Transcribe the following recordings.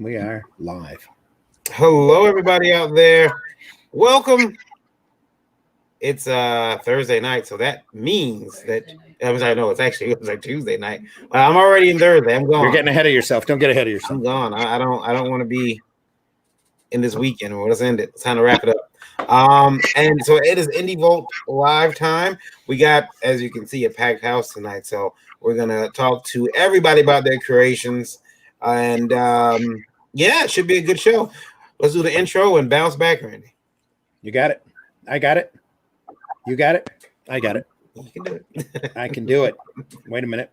We are live. Hello, everybody out there. Welcome. It's Thursday night, so that means that I know it was like Tuesday night. I'm already in Thursday. I'm gone. You're getting ahead of yourself. Don't get ahead of yourself. I'm gone. I don't want to be in this weekend. Well, let's end it. It's time to wrap it up. And so it is Indie Vault live time. We got, as you can see, a packed house tonight. So we're gonna talk to everybody about their creations, and yeah, it should be a good show. Let's do the intro and bounce back, Randy. You got it. I got it. You got it. I got it. You can do it. I can do it. Wait a minute.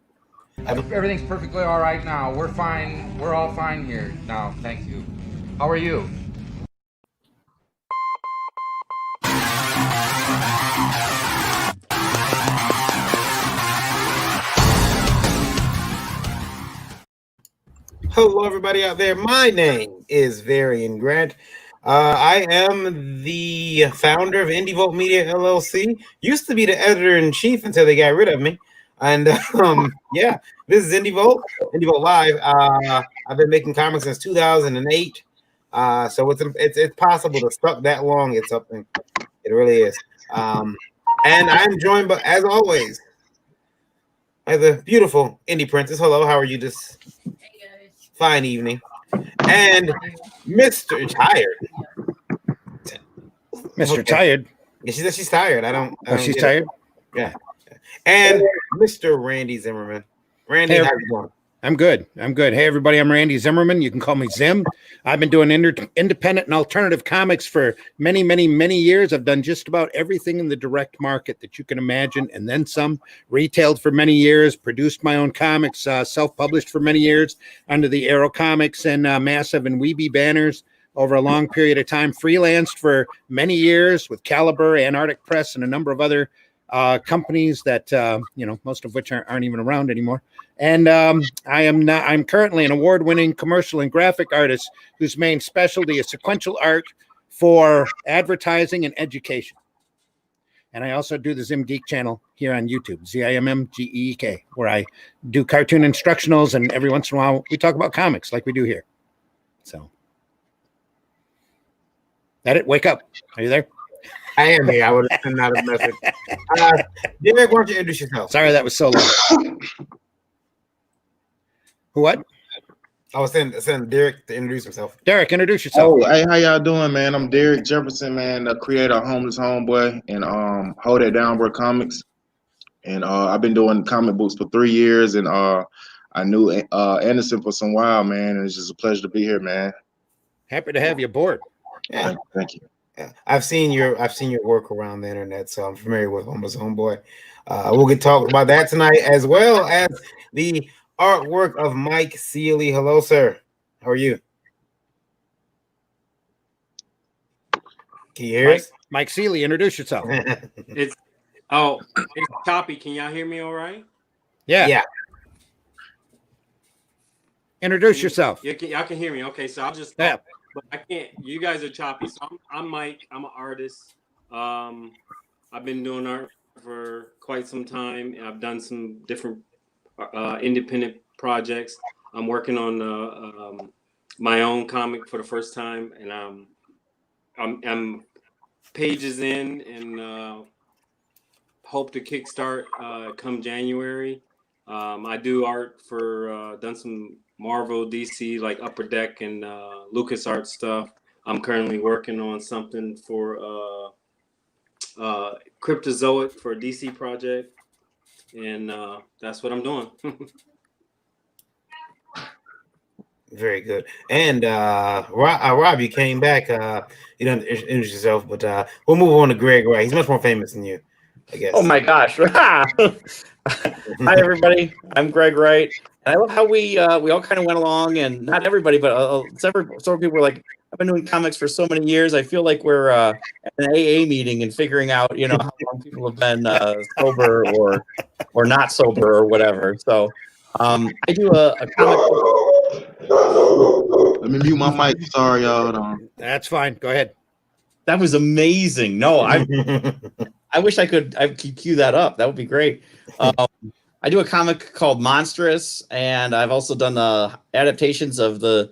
Everything's perfectly all right now. We're fine. We're all fine here now. Thank you. How are you? Hello, everybody out there. My name is Varian Grant. I am the founder of Indie Vault Media LLC. Used to be the editor-in-chief until they got rid of me. And yeah, this is Indie Vault Live. I've been making comics since 2008. So it's possible to stuck that long. It's something. It really is. And I'm joined, but as always, by the beautiful Indie Princess. Hello, how are you this fine evening? And Mr. Tired. Mr. Tired. Yeah, she says she's tired. I don't she's tired? Yeah. And Mr. Randy Zimmerman. Randy, Hey, how you doing? I'm good. Hey, everybody. I'm Randy Zimmerman. You can call me Zim. I've been doing independent and alternative comics for many, many, many years. I've done just about everything in the direct market that you can imagine, and then some. Retailed for many years, produced my own comics, self-published for many years under the Arrow Comics and Massive and Weeby banners over a long period of time. Freelanced for many years with Caliber, Antarctic Press, and a number of other companies that most of which aren't even around anymore. And I'm currently an award-winning commercial and graphic artist whose main specialty is sequential art for advertising and education. And I also do the Zim Geek channel here on YouTube, ZIMMGEEK, where I do cartoon instructionals, and every once in a while we talk about comics like we do here. So that it. Wake up. Are you there? I am here. I would have sent out a message. Derek, why don't you introduce yourself? Sorry, that was so long. What? I was saying Derek to introduce himself. Derek, introduce yourself. Oh, hey, how y'all doing, man? I'm Derek Jefferson, man, the creator of Homeless Homeboy and Hold It Down Bro Comics. And I've been doing comic books for 3 years, and I knew Anderson for some while, man. And it's just a pleasure to be here, man. Happy to have you aboard. Yeah. Thank you. Yeah. I've seen your work around the internet, so I'm familiar with Homeless Homeboy. We'll get talking about that tonight, as well as the artwork of Mike Seeley. Hello, sir. How are you? Can you hear us? Mike Seeley, introduce yourself. It's choppy. Can y'all hear me all right? Yeah. Introduce yourself. Y'all can hear me. Okay, so I'll just Yeah. but I can't. You guys are choppy. So I'm Mike. I'm an artist. I've been doing art for quite some time. I've done some different independent projects. I'm working on my own comic for the first time, and I'm pages in, and hope to kickstart come January. I do art for done some Marvel, DC, like Upper Deck and LucasArts stuff. I'm currently working on something for Cryptozoic for a DC project, and that's what I'm doing. Very good. And Rob, you came back. You don't introduce yourself, but we'll move on to Greg. Right, he's much more famous than you, I guess. Oh my gosh! Hi everybody, I'm Greg Wright, and I love how we all kind of went along, and not everybody, but several people were like, "I've been doing comics for so many years. I feel like we're at an AA meeting and figuring out, how long people have been sober or not sober or whatever." So I do a comic. Let me mute my mic. Sorry, y'all. That's fine. Go ahead. That was amazing. No, I wish I could cue that up. That would be great. I do a comic called Monstrous, and I've also done adaptations of the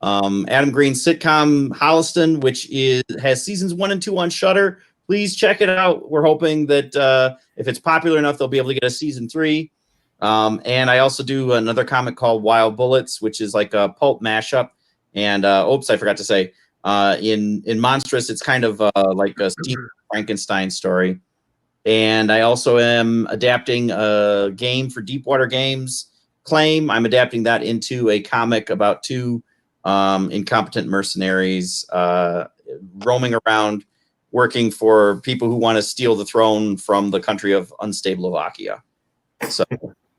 Adam Green's sitcom Holliston, which has seasons 1 and 2 on Shudder. Please check it out. We're hoping that if it's popular enough, they'll be able to get a season 3. And I also do another comic called Wild Bullets, which is like a pulp mashup. And oops, I forgot to say, in Monstrous, it's kind of like a Steve Frankenstein story. And I also am adapting a game for Deepwater Games, Claim. I'm adapting that into a comic about 2 incompetent mercenaries roaming around, working for people who want to steal the throne from the country of unstable Slovakia. So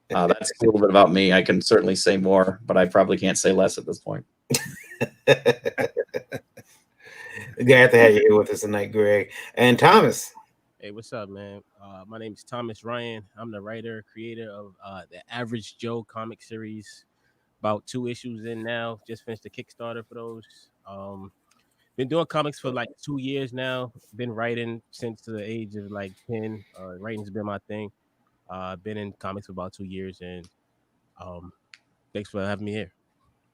that's a little bit about me. I can certainly say more, but I probably can't say less at this point. Glad to have you here with us tonight, Greg. And Thomas. Hey, what's up, man? My name is Thomas Ryan. I'm the writer, creator of the Average Joe comic series. About 2 issues in now. Just finished the Kickstarter for those. Been doing comics for like 2 years now. Been writing since the age of like 10. Writing's been my thing. Been in comics for about 2 years, and thanks for having me here.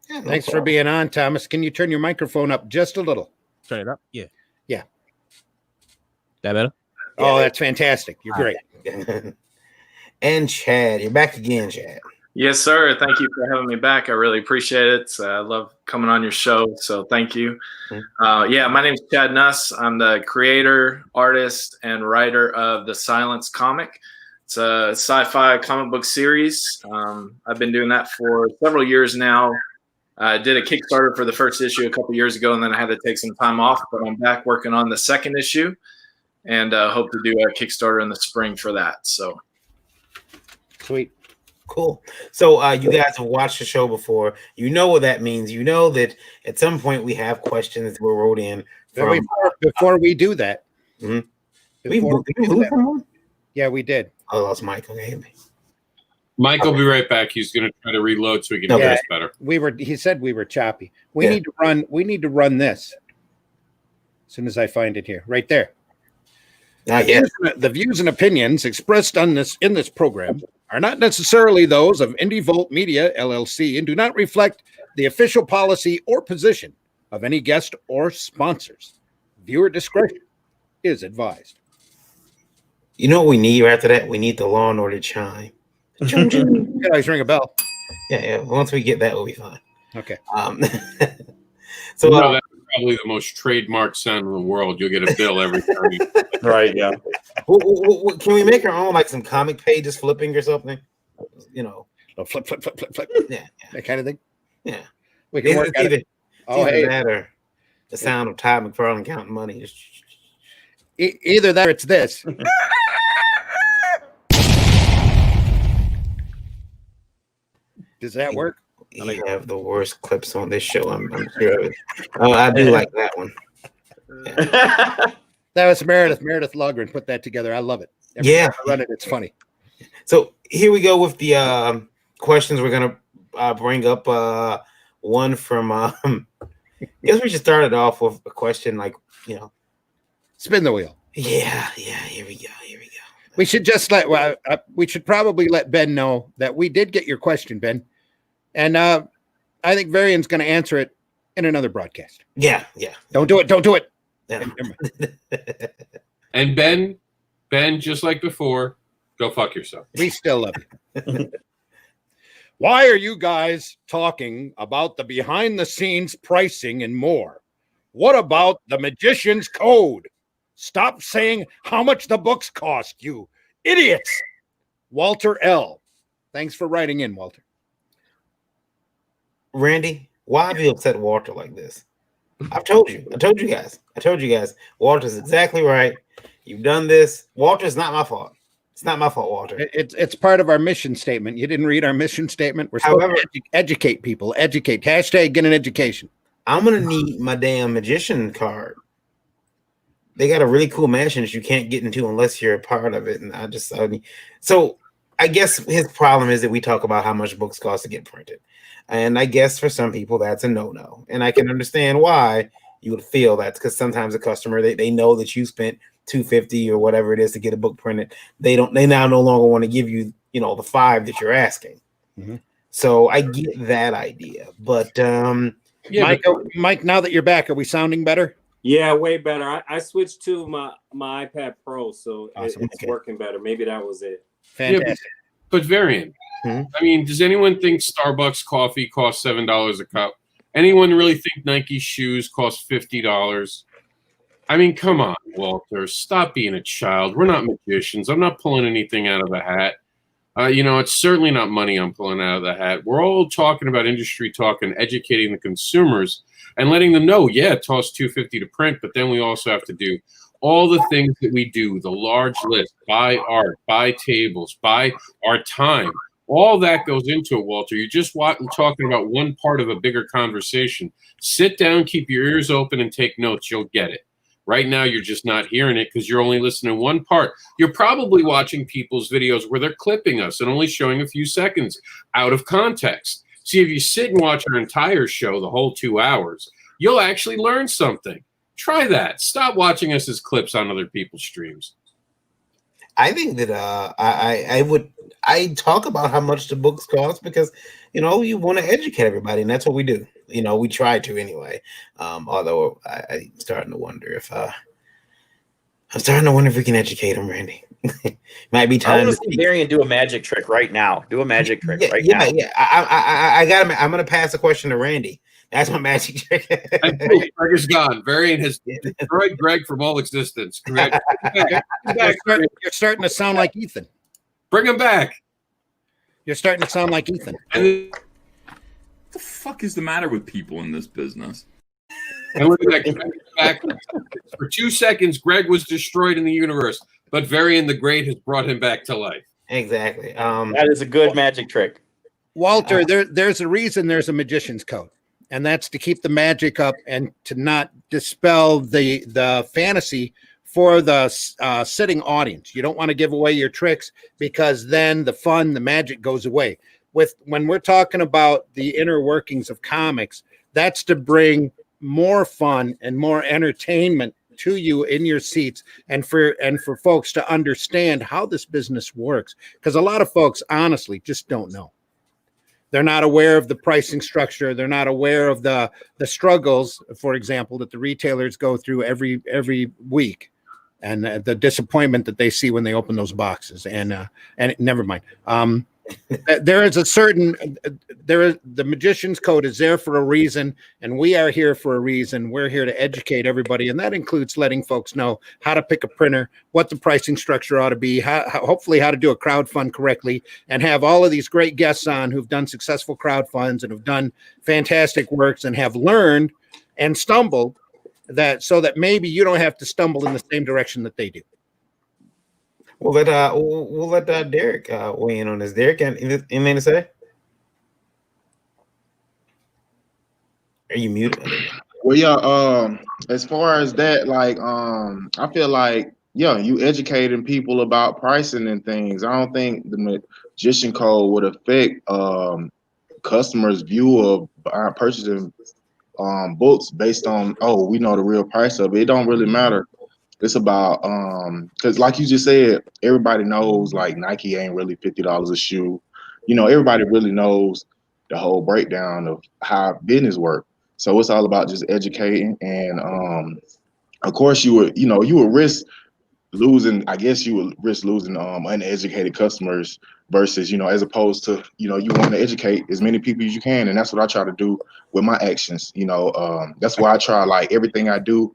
Yeah, no Thanks for problem. being on, Thomas. Can you turn your microphone up just a little? Turn it up. Yeah. Yeah. That better? Oh, that's fantastic. You're great. And Chad, you're back again, Chad. Yes, sir. Thank you for having me back. I really appreciate it. I love coming on your show, so thank you. Yeah, my name is Chad Nuss. I'm the creator, artist, and writer of the Silence comic. It's a sci-fi comic book series. I've been doing that for several years now. I did a Kickstarter for the first issue a couple years ago, and then I had to take some time off, but I'm back working on the second issue, and hope to do a Kickstarter in the spring for that. So Sweet. Cool. So you guys have watched the show before. You know what that means. You know that at some point we have questions that were wrote in from Before we do that. Mhm. Before Did we we do move that. someone? Yeah, we did. I lost Mike. Okay. Mike will be right back. He's going to try to reload so he can Okay. hear us better. He said we were choppy. We Yeah. need to run this. As soon as I find it here. Right there. Yeah. The views and opinions expressed in this program are not necessarily those of Indie Volt Media LLC and do not reflect the official policy or position of any guest or sponsors. Viewer discretion is advised. You know what we need after that? We need the Law and Order chime. You can always ring a bell. Yeah. Once we get that, we'll be fine. Okay. So No, that's probably the most trademarked sound in the world. You'll get a bill every time. Right, yeah. can we make our own, like some comic pages flipping or something? You know. Flip, flip, flip, flip, flip. Yeah. That kind of thing. Yeah. We can work at it. Oh, Either hey. that or the sound of Todd McFarlane counting money. Just Either that or it's this. Does that work? You have the worst clips on this show. I'm sure of it. I do like that one. Yeah. That was Meredith Lugren put that together. I love it. Every Yeah. time I run it, it's funny. So here we go with the questions. We're gonna bring up one from. I guess we should start it off with a question like, you know. Spin the wheel. Yeah. Here we go. We should just we should probably let Ben know that we did get your question, Ben. And I think Varian's going to answer it in another broadcast. Yeah. Don't do it. Yeah. And Ben, just like before, go fuck yourself. We still love you. Why are you guys talking about the behind the scenes pricing and more? What about the magician's code? Stop saying how much the books cost, you idiots. Walter L. Thanks for writing in, Walter. Randy, why have you upset Walter like this? I told you guys. Walter's exactly right. You've done this. Walter's not my fault. It's not my fault, Walter. It's part of our mission statement. You didn't read our mission statement. We're supposed to educate people. Educate. Hashtag get an education. I'm gonna need my damn magician card. They got a really cool mansion that you can't get into unless you're a part of it. And so I guess his problem is that we talk about how much books cost to get printed. And I guess for some people that's a no-no. And I can understand why you would feel that, because sometimes a customer, they know that you spent $250 or whatever it is to get a book printed. They now no longer want to give you, the $5 that you're asking. Mm-hmm. So I get that idea. But Yeah, Mike, now that you're back, are we sounding better? Yeah, way better. I switched to my iPad Pro, so Awesome. it's working better. Maybe that was it. Fantastic. but Varian. Mhm. I mean, does anyone think Starbucks coffee costs $7 a cup? Anyone really think Nike shoes cost $50? I mean, come on, Walter. Stop being a child. We're not magicians. I'm not pulling anything out of the hat. It's certainly not money I'm pulling out of the hat. We're all talking about industry talk and educating the consumers and letting them know, yeah, it costs $250 to print, but then we also have to do all the things that we do, the large list, buy art, buy tables, buy our time. All that goes into it, Walter. You're just talking about one part of a bigger conversation. Sit down, keep your ears open, and take notes. You'll get it. Right now, you're just not hearing it because you're only listening to one part. You're probably watching people's videos where they're clipping us and only showing a few seconds out of context. See, if you sit and watch our entire show, the whole 2 hours, you'll actually learn something. Try that. Stop watching us as clips on other people's streams. I think that I talk about how much the books cost because you want to educate everybody, and that's what we do. We try to anyway. Although I'm starting to wonder if we can educate them, Randy. Might be time. I want to see Varian do a magic trick right now. Do a magic trick now. Yeah. I got him. I'm gonna pass the question to Randy. That's my magic trick. Greg is gone. Varian has destroyed Greg from all existence. Greg, You're starting to sound like Ethan. bring him back. You're starting to sound like Ethan. And the fuck is the matter with people in this business? And look at that. Back. For 2 seconds, Greg was destroyed in the universe, but Varian the Great has brought him back to life. Exactly. That is a good magic trick. Walter, there's a reason there's a magician's code, and that's to keep the magic up and to not dispel the fantasy for the sitting audience. You don't want to give away your tricks because then the fun, the magic goes away. When we're talking about the inner workings of comics, that's to bring more fun and more entertainment to you in your seats and for folks to understand how this business works, because a lot of folks honestly just don't know. They're not aware of the pricing structure. They're not aware of the struggles, for example, that the retailers go through every week, and the disappointment that they see when they open those boxes. And never mind. The magician's code is there for a reason, and we are here for a reason. We're here to educate everybody, and that includes letting folks know how to pick a printer, what the pricing structure ought to be, hopefully how to do a crowdfund correctly, and have all of these great guests on who've done successful crowdfunds and have done fantastic works and have learned and stumbled, so that maybe you don't have to stumble in the same direction that they do. We'll let Derek weigh in on this. Derek, anything to say? Are you muted? Well, yeah. As far as that, I feel like you educating people about pricing and things. I don't think the magician code would affect customers' view of purchasing books based on we know the real price of it. It don't really matter. It's about because like you just said, everybody knows like Nike ain't really $50 a shoe. Everybody really knows the whole breakdown of how business work. So it's all about just educating, and of course you would risk losing. I guess you would risk losing uneducated customers versus as opposed to you want to educate as many people as you can, and that's what I try to do with my actions. That's why I try like everything I do.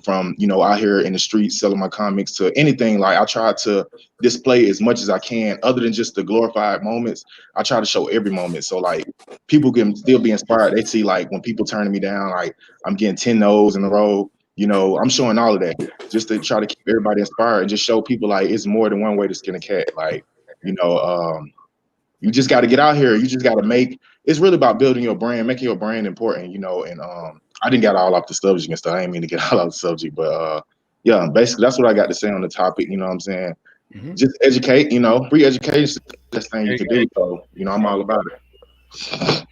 From out here in the streets selling my comics to anything, like I try to display as much as I can other than just the glorified moments. I try to show every moment so like people can still be inspired. They see like when people turning me down, like I'm getting 10 no's in a row, I'm showing all of that just to try to keep everybody inspired and just show people like it's more than one way to skin a cat. Like you just got to get out here. You just got to it's really about building your brand, making your brand important, and I didn't get all off the subject and stuff. I didn't mean to get all off the subject, but yeah, basically that's what I got to say on the topic. You know what I'm saying? Mm-hmm. Just educate, free education is the best thing you can do. So, I'm all about it.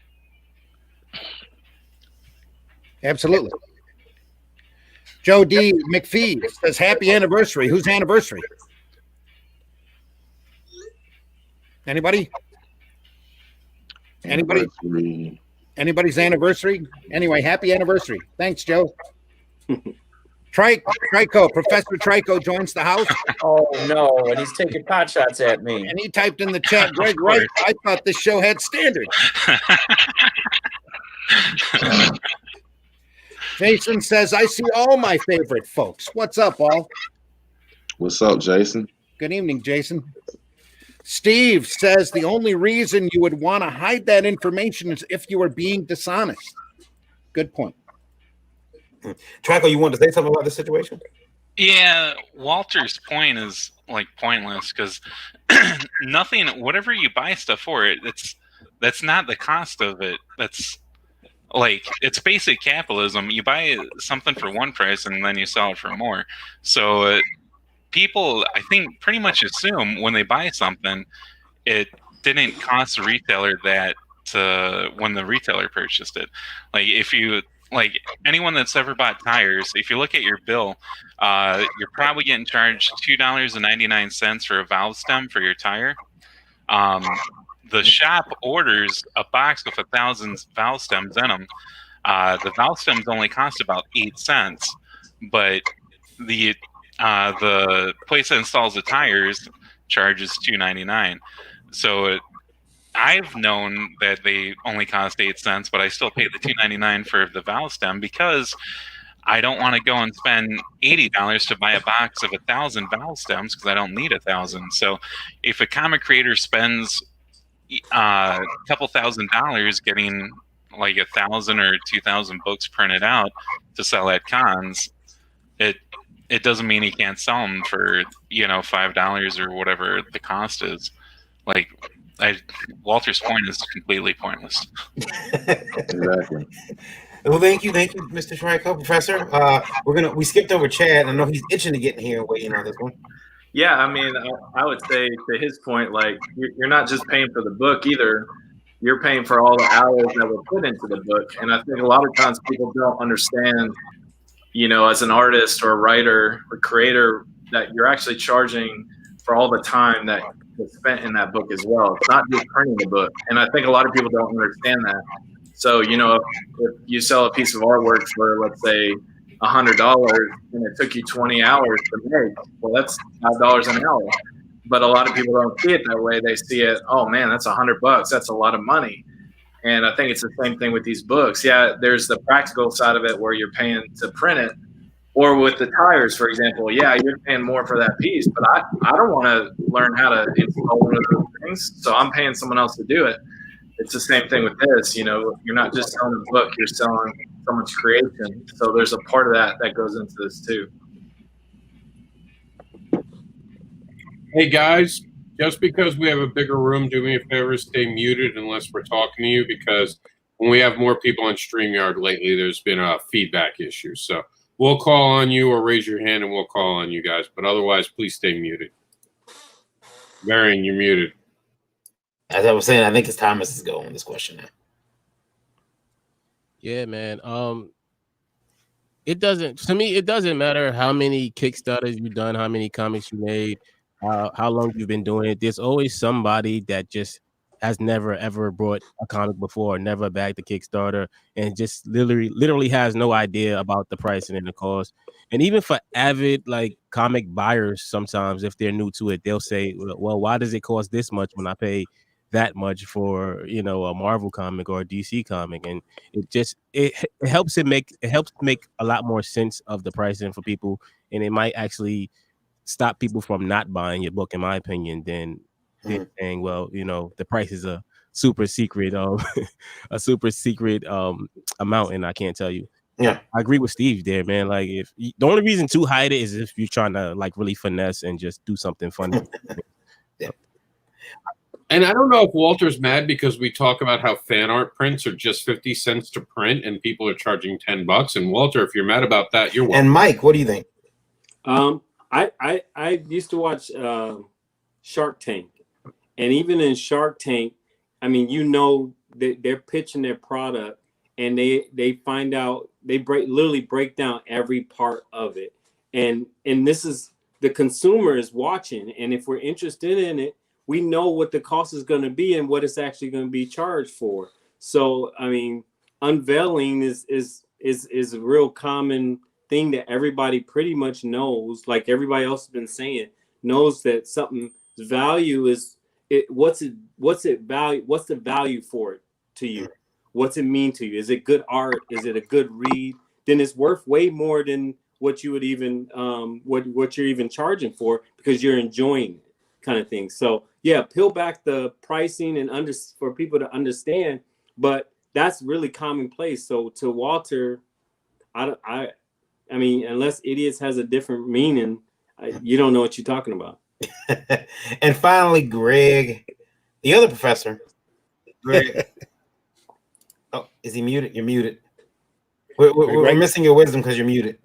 Absolutely. Joe D. McPhee says, happy anniversary. Whose anniversary? Anybody? Anybody's anniversary? Anyway, happy anniversary. Thanks, Joe. Trico, Professor Trico joins the house. Oh no, and he's taking pot shots at me. And he typed in the chat, Greg Wright, I thought this show had standards. Jason says, I see all my favorite folks. What's up, all? What's up, Jason? Good evening, Jason. Steve says the only reason you would want to hide that information is if you were being dishonest. Good point. Traco, you want to say something about this situation? Yeah, Walter's point is like pointless because nothing, whatever you buy stuff for, that's not the cost of it. That's like, it's basic capitalism. You buy something for one price and then you sell it for more. So people, I think, pretty much assume when they buy something, it didn't cost the retailer that when the retailer purchased it. Like if you, like anyone that's ever bought tires, if you look at your bill, you're probably getting charged $2.99 for a valve stem for your tire. The shop orders a box with 1,000 valve stems in them. The valve stems only cost about 8 cents, but the place that installs the tires charges $2.99. So I've known that they only cost 8 cents, but I still pay the $2.99 for the valve stem because I don't want to go and spend $80 to buy a box of 1,000 valve stems because I don't need 1,000. So if a comic creator spends a couple $1,000 getting like 1,000 or 2,000 books printed out to sell at cons, it doesn't mean he can't sell them for $5 or whatever the cost is. Like, Walter's point is completely pointless. Exactly. Well, thank you, Mr. Trico, Professor. We skipped over Chad. I know he's itching to get in here and weigh in on this one. Yeah, I mean, I would say to his point, like you're not just paying for the book either. You're paying for all the hours that were put into the book. And I think a lot of times people don't understand, as an artist or a writer or creator, that you're actually charging for all the time that was spent in that book as well. It's not just printing the book. And I think a lot of people don't understand that. So, if you sell a piece of artwork for, let's say, $100 and it took you 20 hours to make, well, that's $5 an hour. But a lot of people don't see it that way. They see it, oh man, that's $100. That's a lot of money. And I think it's the same thing with these books. Yeah, there's the practical side of it where you're paying to print it. Or with the tires, for example, yeah, you're paying more for that piece, but I don't want to learn how to install one of those things, so I'm paying someone else to do it. It's the same thing with this. You're not just selling a book, you're selling someone's creation. So there's a part of that goes into this too. Hey guys, just because we have a bigger room, do me a favor, stay muted unless we're talking to you, because when we have more people on StreamYard lately, there's been a feedback issue. So we'll call on you or raise your hand and we'll call on you guys. But otherwise, please stay muted. Varian, you're muted. As I was saying, I think it's Thomas is going on this question now. Yeah, man. It doesn't matter how many Kickstarters you've done, how many comics you made, how long you've been doing it. There's always somebody that just has never ever brought a comic before, never bagged a Kickstarter, and just literally has no idea about the pricing and the cost. And even for avid comic buyers, sometimes if they're new to it, they'll say, well, why does it cost this much when I pay that much for a Marvel comic or a DC comic? And it helps make a lot more sense of the pricing for people, and it might actually stop people from not buying your book, in my opinion, than saying, well, the price is a super secret amount and I can't tell you. Yeah, I agree with Steve there, man. Like, if the only reason to hide it is if you're trying to really finesse and just do something funny. Yeah. And I don't know if Walter's mad because we talk about how fan art prints are just 50 cents to print and people are charging $10. And Walter, if you're mad about that, you're welcome. And Mike, what do you think? I used to watch Shark Tank, and even in Shark Tank, I mean, they're pitching their product, and they find out, they literally break down every part of it, and this is, the consumer is watching, and if we're interested in it, we know what the cost is going to be and what it's actually going to be charged for. So I mean, unveiling is a real common thing that everybody pretty much knows. Like everybody else has been saying, knows that something's value is it. What's it value? What's the value for it to you? What's it mean to you? Is it good art? Is it a good read? Then it's worth way more than what you would even what you're even charging for, because you're enjoying it, kind of thing. So yeah, peel back the pricing and for people to understand, but that's really commonplace. So to Walter, I mean, unless idiots has a different meaning, you don't know what you're talking about. And finally, Greg, the other professor. Greg. Oh, is he muted? You're muted. We're missing your wisdom because you're muted.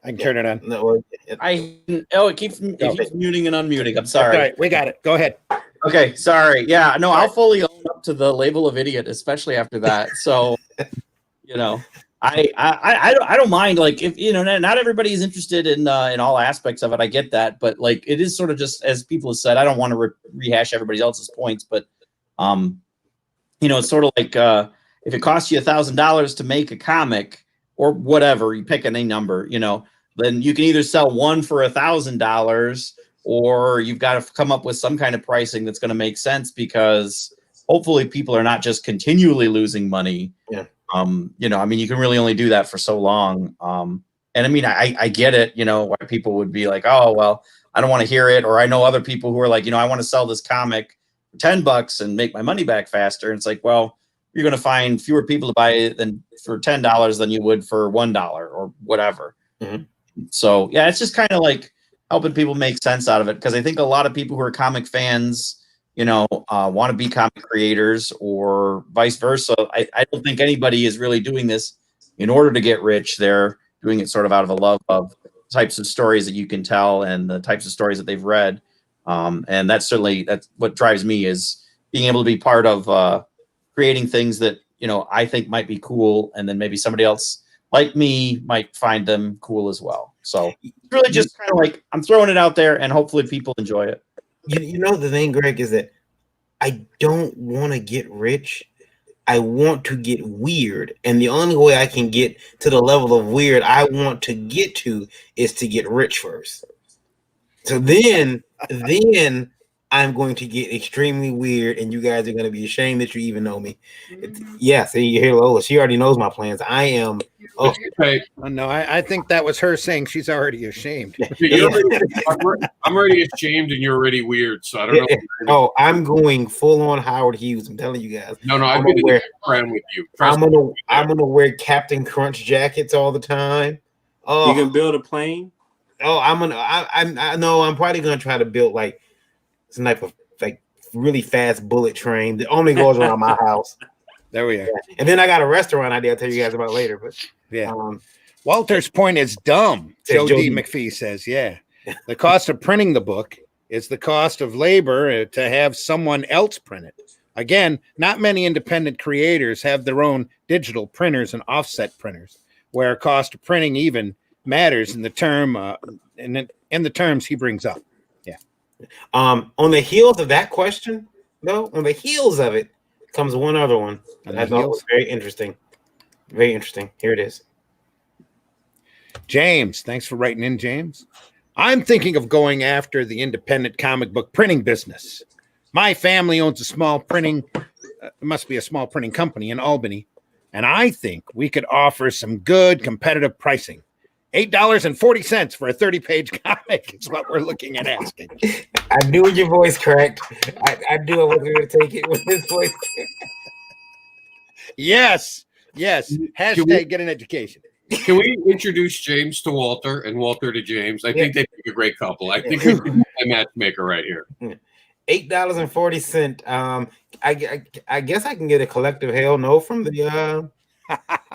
I can turn it on. No, it keeps muting and unmuting. I'm sorry. All right, we got it. Go ahead. Okay, sorry. Yeah, no, I'll fully own up to the label of idiot, especially after that. So, you know, I don't mind, like, if you know, not everybody is interested in all aspects of it. I get that, but like, it is sort of just, as people have said, I don't want to rehash everybody else's points, but you know, it's sort of like if it costs you $1,000 to make a comic or whatever, you pick any number, you know, then you can either sell one for $1,000 or you've got to come up with some kind of pricing that's going to make sense, because hopefully people are not just continually losing money. Yeah. You know, I mean, you can really only do that for so long. And I mean, I get it, you know, why people would be like, oh, well, I don't want to hear it. Or I know other people who are like, you know, I want to sell this comic for $10 and make my money back faster. And it's like, well, you're going to find fewer people to buy it than for $10 than you would for $1 or whatever. Mm-hmm. So yeah, it's just kind of like helping people make sense out of it. Because I think a lot of people who are comic fans, you know, want to be comic creators or vice versa. I don't think anybody is really doing this in order to get rich. They're doing it sort of out of a love of types of stories that you can tell and the types of stories that they've read. And that's what drives me, is being able to be part of creating things that, you know, I think might be cool. And then maybe somebody else like me might find them cool as well. So it's really just kind of like, I'm throwing it out there and hopefully people enjoy it. You know, the thing, Greg, is that I don't want to get rich. I want to get weird. And the only way I can get to the level of weird I want to get to is to get rich first. So then I'm going to get extremely weird, and you guys are going to be ashamed that you even know me. Yeah, see, you hear Lola. She already knows my plans. I am. Oh, okay. No, I think that was her saying she's already ashamed. I'm already ashamed, and you're already weird. So I don't know. Oh, I'm going full on Howard Hughes. I'm telling you guys. No, I've been a friend with you. I'm gonna wear Captain Crunch jackets all the time. Oh, you can build a plane. Oh, I know. I'm probably gonna try to build like some type of like really fast bullet train that only goes around my house. There we are. Yeah. And then I got a restaurant idea I'll tell you guys about later. But yeah, Walter's point is dumb. Joe D. McPhee says, yeah, the cost of printing the book is the cost of labor to have someone else print it. Again, not many independent creators have their own digital printers and offset printers, where cost of printing even matters in the term in the terms he brings up. Yeah. On the heels of that question, though, on the heels of it comes one other one that I thought was very interesting. Very interesting. Here it is. James, thanks for writing in, James. I'm thinking of going after the independent comic book printing business. My family owns a small printing, must be a small printing company in Albany, and I think we could offer some good competitive pricing. $8.40 for a 30-page comic is what we're looking at asking. I knew your voice cracked. I knew I wasn't going to take it with his voice. Yes. Hashtag get an education. Can we introduce James to Walter and Walter to James? I think they make a great couple. I think we're a matchmaker right here. $8.40. I guess I can get a collective hell no from the.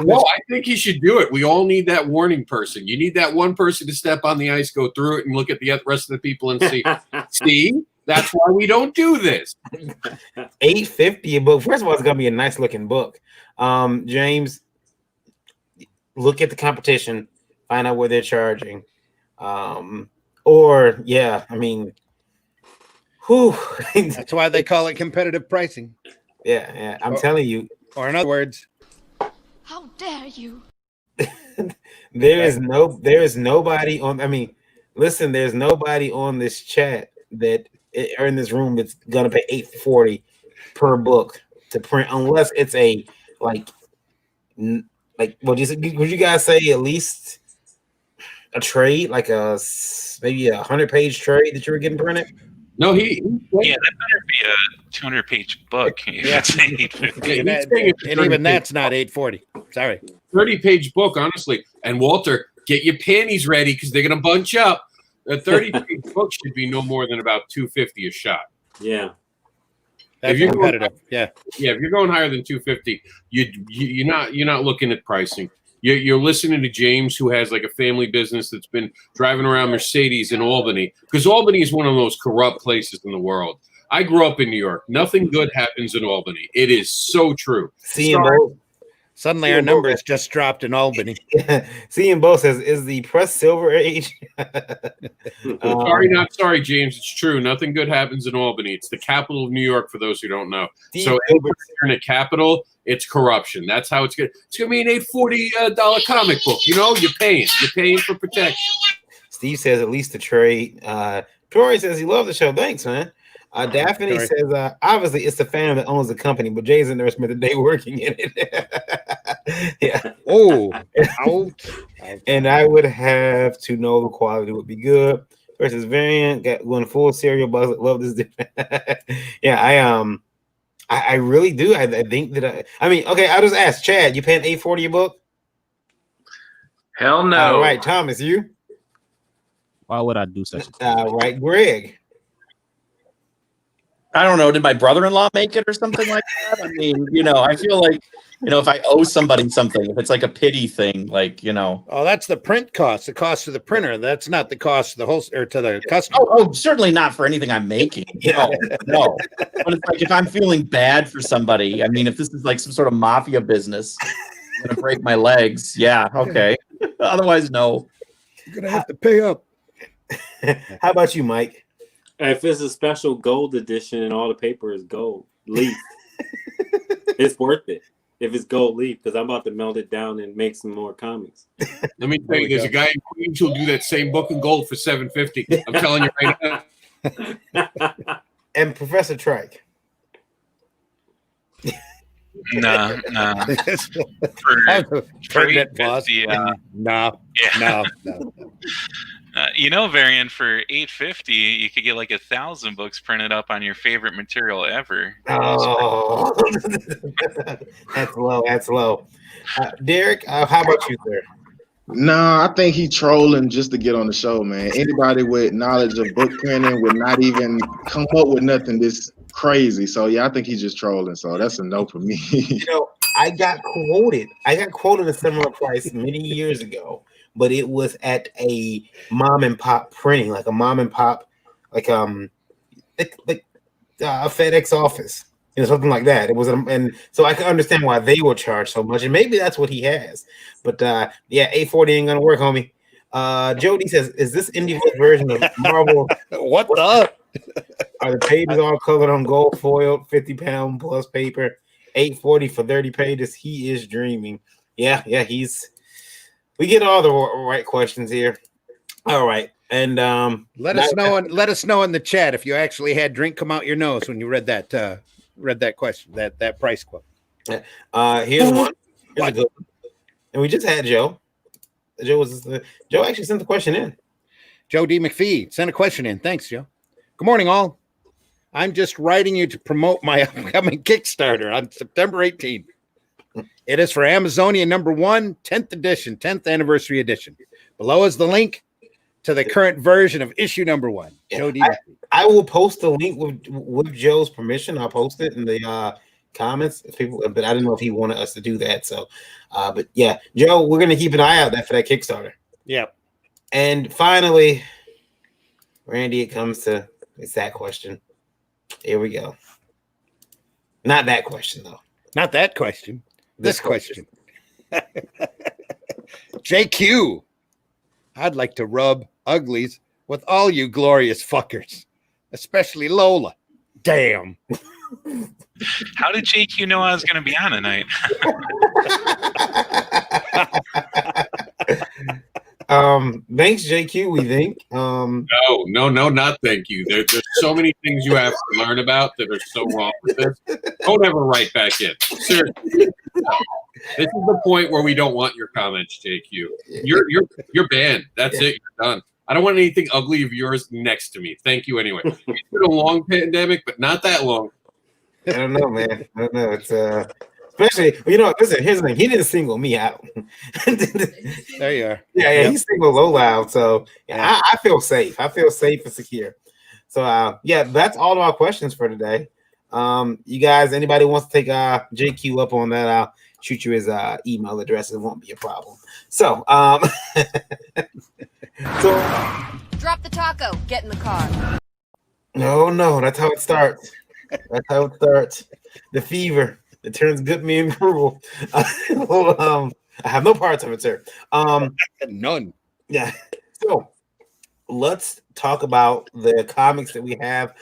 No, I think you should do it. We all need that warning person. You need that one person to step on the ice, go through it, and look at the rest of the people and see. See, that's why we don't do this. $8.50 a book. First of all, it's gonna be a nice looking book. James, look at the competition, find out what they're charging. Or yeah, I mean, whew. That's why they call it competitive pricing. Yeah. I'm telling you. Or in other words, How dare you? There is nobody on. I mean, listen, there's nobody on this chat that or in this room that's gonna pay $8.40 per book to print, unless it's a like would you guys say at least a trade, like maybe 100-page trade that you were getting printed? No, Yeah, that better be a 200-page book. Yeah. If it's 850. and even that's not $8.40. Sorry. 30-page book, honestly. And Walter, get your panties ready because they're gonna bunch up. A 30-page book should be no more than about $250 a shot. Yeah. That's competitive. Yeah. If you're going higher than 250, you're not looking at pricing. You're listening to James, who has like a family business that's been driving around Mercedes in Albany, because Albany is one of the most corrupt places in the world. I grew up in New York. Nothing good happens in Albany. It is so true. Suddenly our numbers just dropped in Albany. Seeing Bo says, is the press silver age? Sorry, not sorry, James. It's true. Nothing good happens in Albany. It's the capital of New York, for those who don't know. So anywhere in a capital, it's corruption. That's how it's going to. It's going to be an $8.40 comic book. You know, you're paying for protection. Steve says at least a trade. Tori says he loves the show. Thanks, man. Daphne says, obviously it's the family that owns the company, but Jay's in there spent the day working in it. Yeah. Oh, and I would have to know the quality would be good. Versus variant, got one full cereal buzz. Love this. Yeah, I really do. I think that I mean, okay, I'll just ask Chad, you paying $8.40 a book? Hell no. All right, Thomas, you? Why would I do such a thing? All right, Greg. I don't know. Did my brother-in-law make it or something like that? I mean, I feel like, if I owe somebody something, if it's like a pity thing, like, Oh, that's the print cost, the cost of the printer. That's not the cost of the whole or to the customer. Oh, certainly not for anything I'm making. No. But it's like if I'm feeling bad for somebody, I mean, if this is like some sort of mafia business, I'm gonna break my legs. Yeah, okay. Otherwise, no. You're gonna have to pay up. How about you, Mike? If it's a special gold edition and all the paper is gold leaf, it's worth it. If it's gold leaf, because I'm about to melt it down and make some more comics. Let me tell you, there's a guy in Queens who'll do that same book in gold for $750. I'm telling you right now. And Professor Trike. No. For No. Variant, for $850, you could get like 1,000 books printed up on your favorite material ever. Oh, that's low. Derek, how about you, sir? Nah, I think he trolling just to get on the show, man. Anybody with knowledge of book printing would not even come up with nothing this crazy. So yeah, I think he's just trolling. So that's a no for me. I got quoted a similar price many years ago, but it was at a mom and pop printing, like a mom and pop, like a FedEx office, something like that. It was, and so I can understand why they will charge so much, and maybe that's what he has. But yeah, $8.40 ain't gonna work, homie. Jody says, "Is this indie version of Marvel? What the? Are the pages all colored on gold foil, 50-pound plus paper? $8.40 for 30 pages. He is dreaming." Yeah, we get all the right questions here. All right, and let us know in the chat if you actually had drink come out your nose when you read that question, that price quote. Here's one. Here's a good one. And we just had Joe. Joe actually sent the question in. Joe D. McPhee sent a question in. Thanks, Joe. Good morning, all. I'm just writing you to promote my upcoming Kickstarter on September 18th. It is for Amazonia #1, 10th anniversary edition. Below is the link to the current version of issue #1. Joe D. I will post the link with Joe's permission. I'll post it in the comments. But I didn't know if he wanted us to do that. So, but yeah, Joe, we're gonna keep an eye out for that Kickstarter. Yeah. And finally, Randy, it's that question. Here we go. Not that question though. Not that question. This question. JQ. I'd like to rub uglies with all you glorious fuckers, especially Lola. Damn. How did JQ know I was going to be on tonight? Thanks, JQ. We think. No, not thank you. There's so many things you have to learn about that are so wrong with this. Don't ever write back in. Seriously. This is the point where we don't want your comments, JQ. You're banned. That's it. You're done. I don't want anything ugly of yours next to me. Thank you anyway. It's been a long pandemic, but not that long. I don't know, man. I don't know. It's especially, listen, here's the thing. He didn't single me out. There you are. Yeah, he's single low loud. So I feel safe. I feel safe and secure. So that's all of our questions for today. You guys, anybody wants to take JQ up on that, I'll shoot you his email address. It won't be a problem. So Drop the taco. Get in the car. No, that's how it starts. That's how it starts. The fever. It turns good, mean, and cruel. I have no parts of it, sir. None. Yeah. So let's talk about the comics that we have.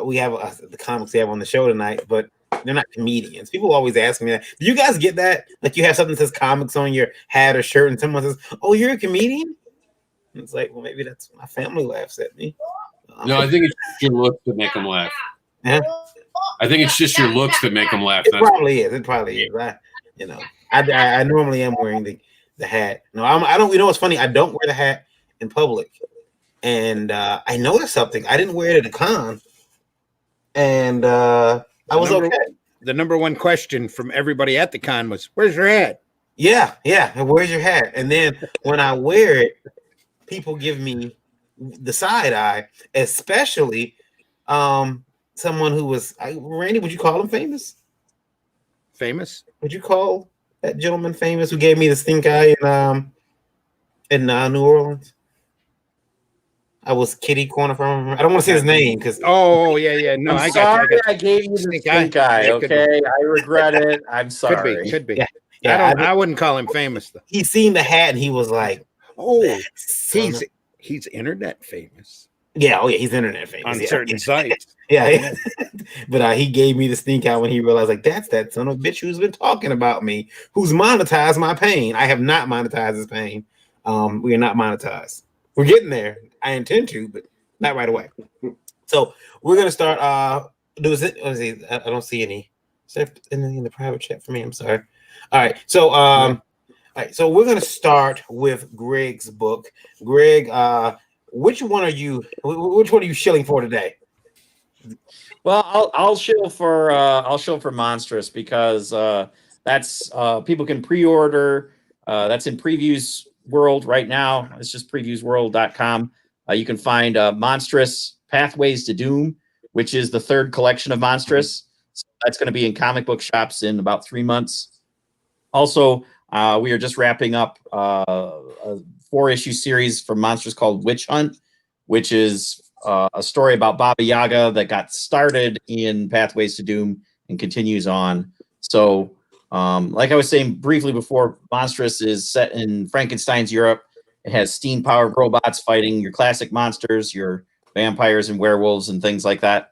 We have the comics we have on the show tonight, but they're not comedians. People always ask me that. Do you guys get that? Like you have something that says comics on your hat or shirt, and someone says, "Oh, you're a comedian?" And it's like, well, maybe that's my family laughs at me. No, I think it's your looks that make them laugh. Yeah. I think it's just your looks that make them laugh. It probably is. It probably is. I normally am wearing the hat. No, I don't. You know what's funny? I don't wear the hat in public, and I noticed something. I didn't wear it at a con, and I was okay. The number one question from everybody at the con was, "Where's your hat?" Yeah. And where's your hat? And then when I wear it, people give me the side eye, especially someone who was Randy. Would you call him famous? Famous? Would you call that gentleman famous who gave me the stink eye in New Orleans? I was kitty corner from him. I don't want to say his name because yeah. No, I'm sorry I gave you the stink eye. Okay, I regret it. I'm sorry. Could be. Yeah. I wouldn't call him famous though. He seen the hat and he was like, "Oh, he's internet famous." Yeah, he's internet famous on certain sites. Yeah. But he gave me the stink eye when he realized, like, that's that son of a bitch who's been talking about me, who's monetized my pain. I have not monetized his pain. We are not monetized. We're getting there. I intend to, but not right away. So we're gonna start. I don't see any in the private chat for me. I'm sorry. All right. So so we're gonna start with Greg's book. Greg, which one are you shilling for today? Well, I'll shill for Monstrous because that's people can pre-order. That's in Previews World right now. It's just previewsworld.com. You can find Monstrous Pathways to Doom, which is the third collection of Monstrous. So that's going to be in comic book shops in about 3 months. Also, we are just wrapping up a 4-issue series for Monstrous called Witch Hunt, which is a story about Baba Yaga that got started in Pathways to Doom and continues on. So, like I was saying briefly before, Monstrous is set in Frankenstein's Europe. It has steam-powered robots fighting your classic monsters, your vampires and werewolves and things like that.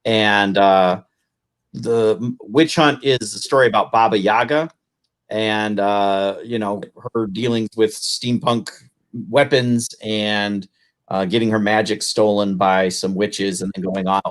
And the Witch Hunt is a story about Baba Yaga and, her dealings with steampunk weapons and getting her magic stolen by some witches and then going on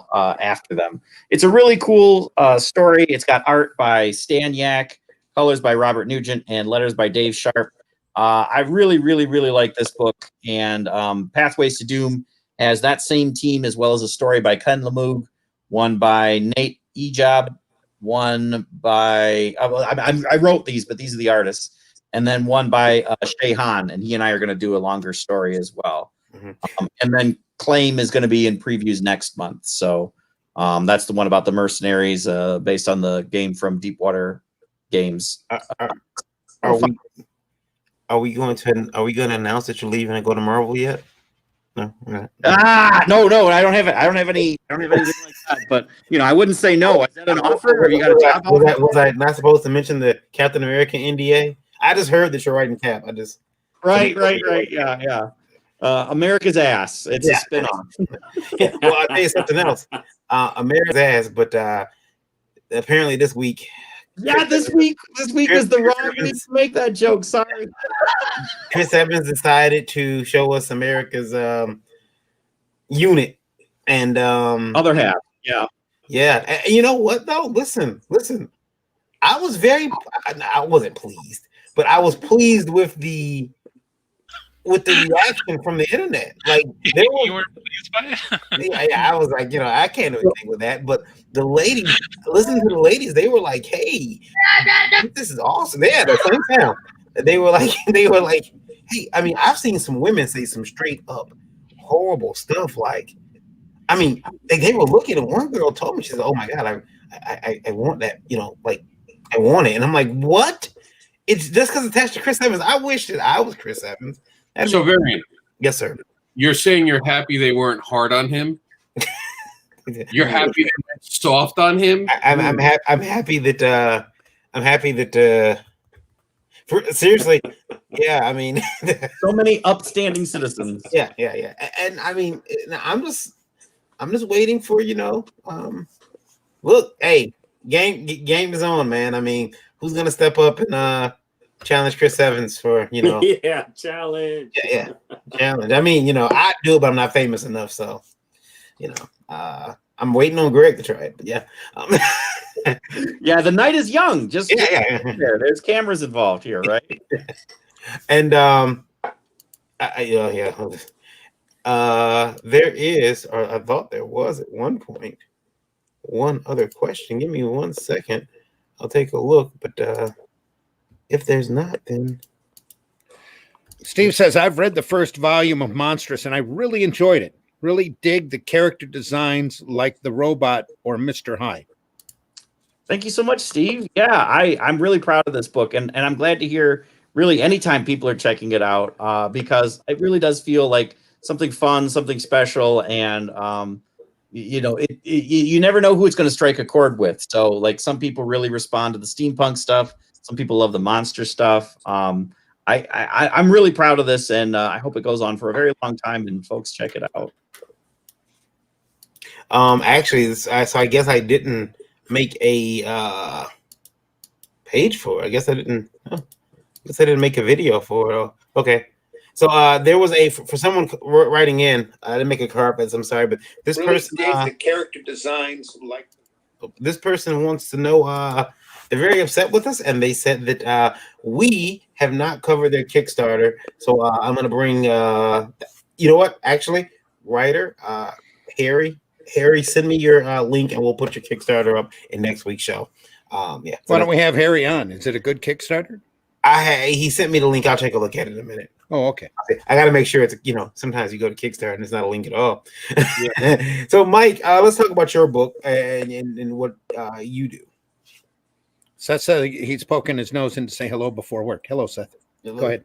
after them. It's a really cool story. It's got art by Stan Yak, colors by Robert Nugent, and letters by Dave Sharp. I really, really, really like this book. And Pathways to Doom has that same team as well as a story by Ken Lemoog, one by Nate Ejab, one by I wrote these, but these are the artists, and then one by Shay Han, and he and I are going to do a longer story as well. Mm-hmm. And then Claim is going to be in previews next month. So that's the one about the mercenaries based on the game from Deepwater Games. Are we going to announce that you're leaving and go to Marvel yet? No. No. I don't have it. I don't have anything like that. But I wouldn't say no. Is that an offer? Or you got a job offer? Was I not supposed to mention the Captain America NDA? I just heard that you're writing Cap. Right. Yeah. America's Ass. It's a spinoff. Well, I'll tell you something else. America's Ass, but apparently this week. Yeah, this week is the wrong week to make that joke. Sorry. Chris Evans decided to show us America's unit and Other half. Yeah. yeah. And you know what though? Listen. I wasn't pleased, but I was pleased with the reaction from the internet. Like you were pleased by it? I was like, I can't do anything with that. But the ladies, listen to the ladies, they were like, hey, this is awesome. They had the same sound. They were like, hey, I mean, I've seen some women say some straight up horrible stuff. Like, I mean, they were looking at one girl told me, she said, oh my God, I want that, like I want it. And I'm like, what? It's just because it's attached to Chris Evans. I wish that I was Chris Evans. So, Varian. Yes, sir. You're saying you're happy they weren't hard on him? You're happy they went soft on him? I'm happy that seriously, yeah. I mean, so many upstanding citizens. Yeah. And I mean, I'm just waiting for look, hey, game is on, man. I mean, who's gonna step up and challenge Chris Evans for yeah, challenge. Yeah, challenge. I mean, I do it, but I'm not famous enough, so I'm waiting on Greg to try it. But yeah, yeah, the night is young. Just yeah. There's cameras involved here, right? And there is, or I thought there was at one point, one other question. Give me 1 second. I'll take a look, but if there's not, then Steve says, I've read the first volume of Monstrous and I really enjoyed it. Really dig the character designs like the robot or Mr. Hyde. Thank you so much, Steve. Yeah, I'm really proud of this book, and I'm glad to hear really anytime people are checking it out because it really does feel like something fun, something special, and you never know who it's going to strike a chord with. So like some people really respond to the steampunk stuff. Some people love the monster stuff. I'm really proud of this, and I hope it goes on for a very long time and folks check it out. Actually, so I guess I didn't make a page for it. I guess I didn't make a video for it. Okay. So there was for someone writing in. I didn't make a carpet. I'm sorry, but this really person the character designs like this person wants to know. They're very upset with us, and they said that we have not covered their Kickstarter. So I'm gonna bring. You know what? Actually, writer Harry, send me your link, and we'll put your Kickstarter up in next week's show. Yeah. Why don't we have Harry on? Is it a good Kickstarter? He sent me the link. I'll take a look at it in a minute. Oh, okay. I got to make sure it's, sometimes you go to Kickstarter and it's not a link at all. Yeah. So, Mike, let's talk about your book and what you do. Seth, he's poking his nose in to say hello before work. Hello, Seth. Hello. Go ahead.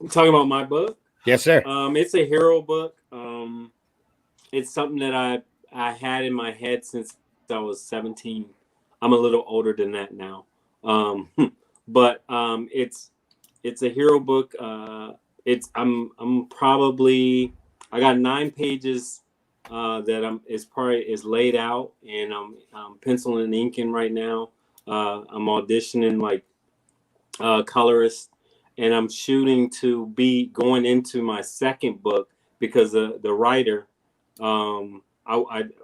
Talking about my book? Yes, sir. It's a hero book. It's something that I had in my head since I was 17. I'm a little older than that now. But it's a hero book. I'm probably, I got 9 pages that is laid out, and I'm penciling and inking right now. I'm auditioning like colorist, and I'm shooting to be going into my second book because the writer,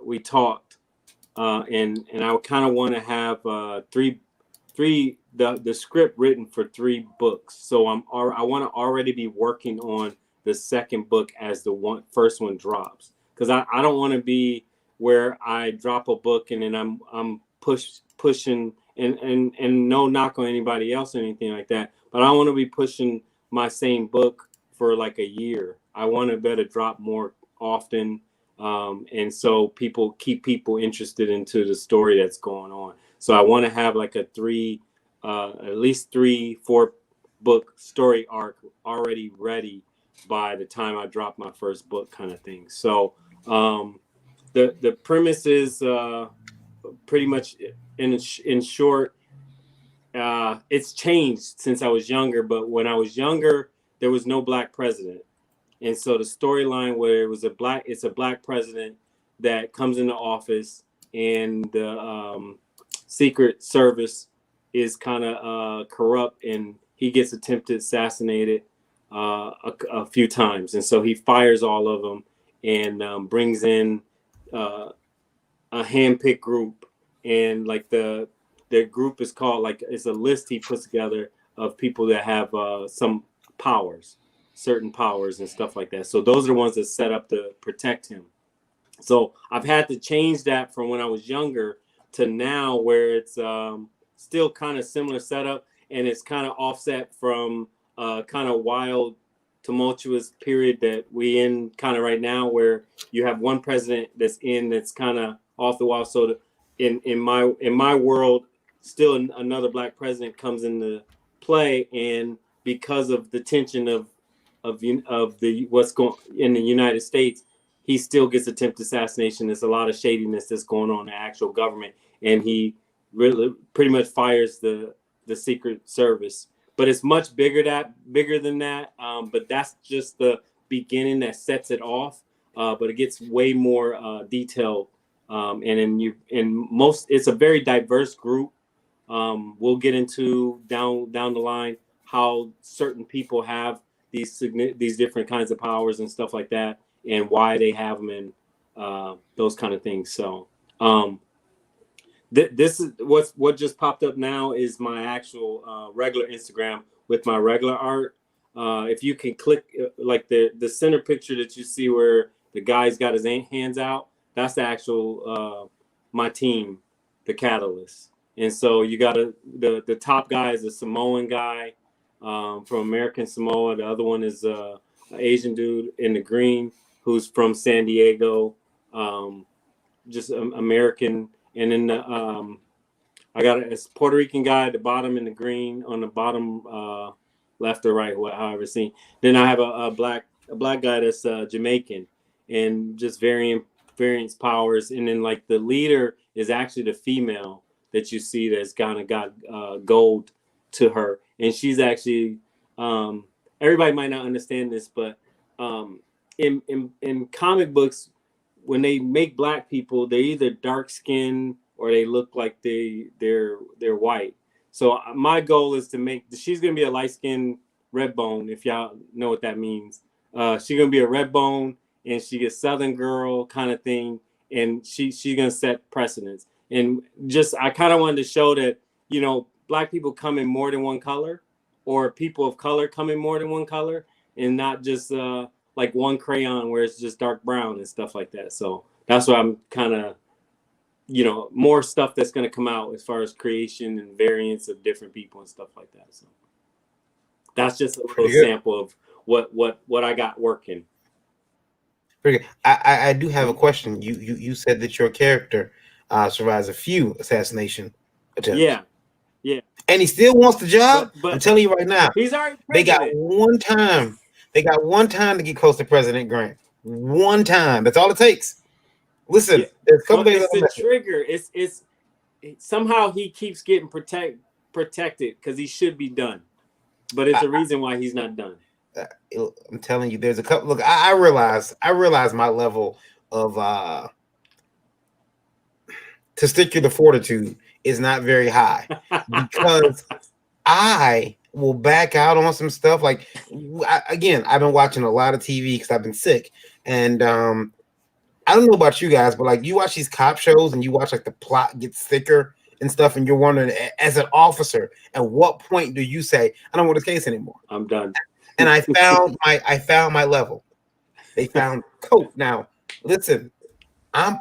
we talked, and I kind of want to have the script written for 3 books. So I want to already be working on the second book as the first one drops, because I don't want to be where I drop a book and then I'm pushing and no knock on anybody else or anything like that. But I don't want to be pushing my same book for like a year. I want to better drop more often, and so keep people interested into the story that's going on. So I want to have like a at least 3-4 book story arc already ready by the time I drop my first book, kind of thing. So the premise is pretty much in short. It's changed since I was younger, but when I was younger, there was no black president, and so the storyline where it's a black president, that comes into office, and the Secret Service is kind of corrupt, and he gets attempted assassinated a few times, and so he fires all of them and brings in a handpicked group, and like the group is called, like, it's a list he puts together of people that have some powers, certain powers and stuff like that. So those are the ones that set up to protect him. So I've had to change that from when I was younger to now, where it's still kind of similar setup, and it's kind of offset from kind of wild, tumultuous period that we in kind of right now, where you have one president that's kind of off the wall. So in my world, still another black president comes into play, and because of the tension of the what's going in the United States, he still gets attempted assassination. There's a lot of shadiness that's going on in the actual government, and he really pretty much fires the Secret Service. But it's much bigger than that. But that's just the beginning that sets it off. But it gets way more detailed. It's a very diverse group. We'll get into down the line how certain people have these different kinds of powers and stuff like that, and why they have them, and those kind of things. So this is what just popped up now is my actual regular Instagram with my regular art. If you can click like the center picture that you see where the guy's got his hands out, that's the actual my team, the Catalyst. And so you got the top guy is a Samoan guy from American Samoa. The other one is an Asian dude in the green who's from San Diego, just American. And then I got a Puerto Rican guy at the bottom in the green on the bottom left or right, however seen. Then I have a black guy that's Jamaican, and just variance powers. And then like the leader is actually the female that you see that's kind of got gold to her, and she's actually everybody might not understand this, but in comic books, when they make black people, they're either dark skinned or they look like they're white. So my goal is to make she's gonna be a light skinned red bone, if y'all know what that means. She's gonna be a red bone, and she a Southern girl kind of thing, and she's gonna set precedents. And just I kind of wanted to show that, you know, black people come in more than one color, or people of color come in more than one color, and not just like one crayon where it's just dark brown and stuff like that. So that's why I'm kind of, you know, more stuff that's going to come out as far as creation and variants of different people and stuff like that. So that's just a little sample of what I got working. Pretty good. I do have a question. You said that your character survives a few assassination attempts. Yeah. And he still wants the job. But I'm telling you right now, he's already they got president. one time to get close to President Grant. One time. That's all it takes. Listen, there's a couple days. It's the trigger. It's somehow he keeps getting protected because he should be done, but it's a reason why he's not done. I'm telling you, there's a couple. Look, I realize my level of testicular fortitude is not very high, because I will back out on some stuff. Like I've been watching a lot of TV because I've been sick, and I don't know about you guys, but like you watch these cop shows and you watch like the plot gets thicker and stuff, and you're wondering, as an officer, at what point do you say, I don't want this case anymore? I'm done. And I found my level. They found Coke. Now, listen, I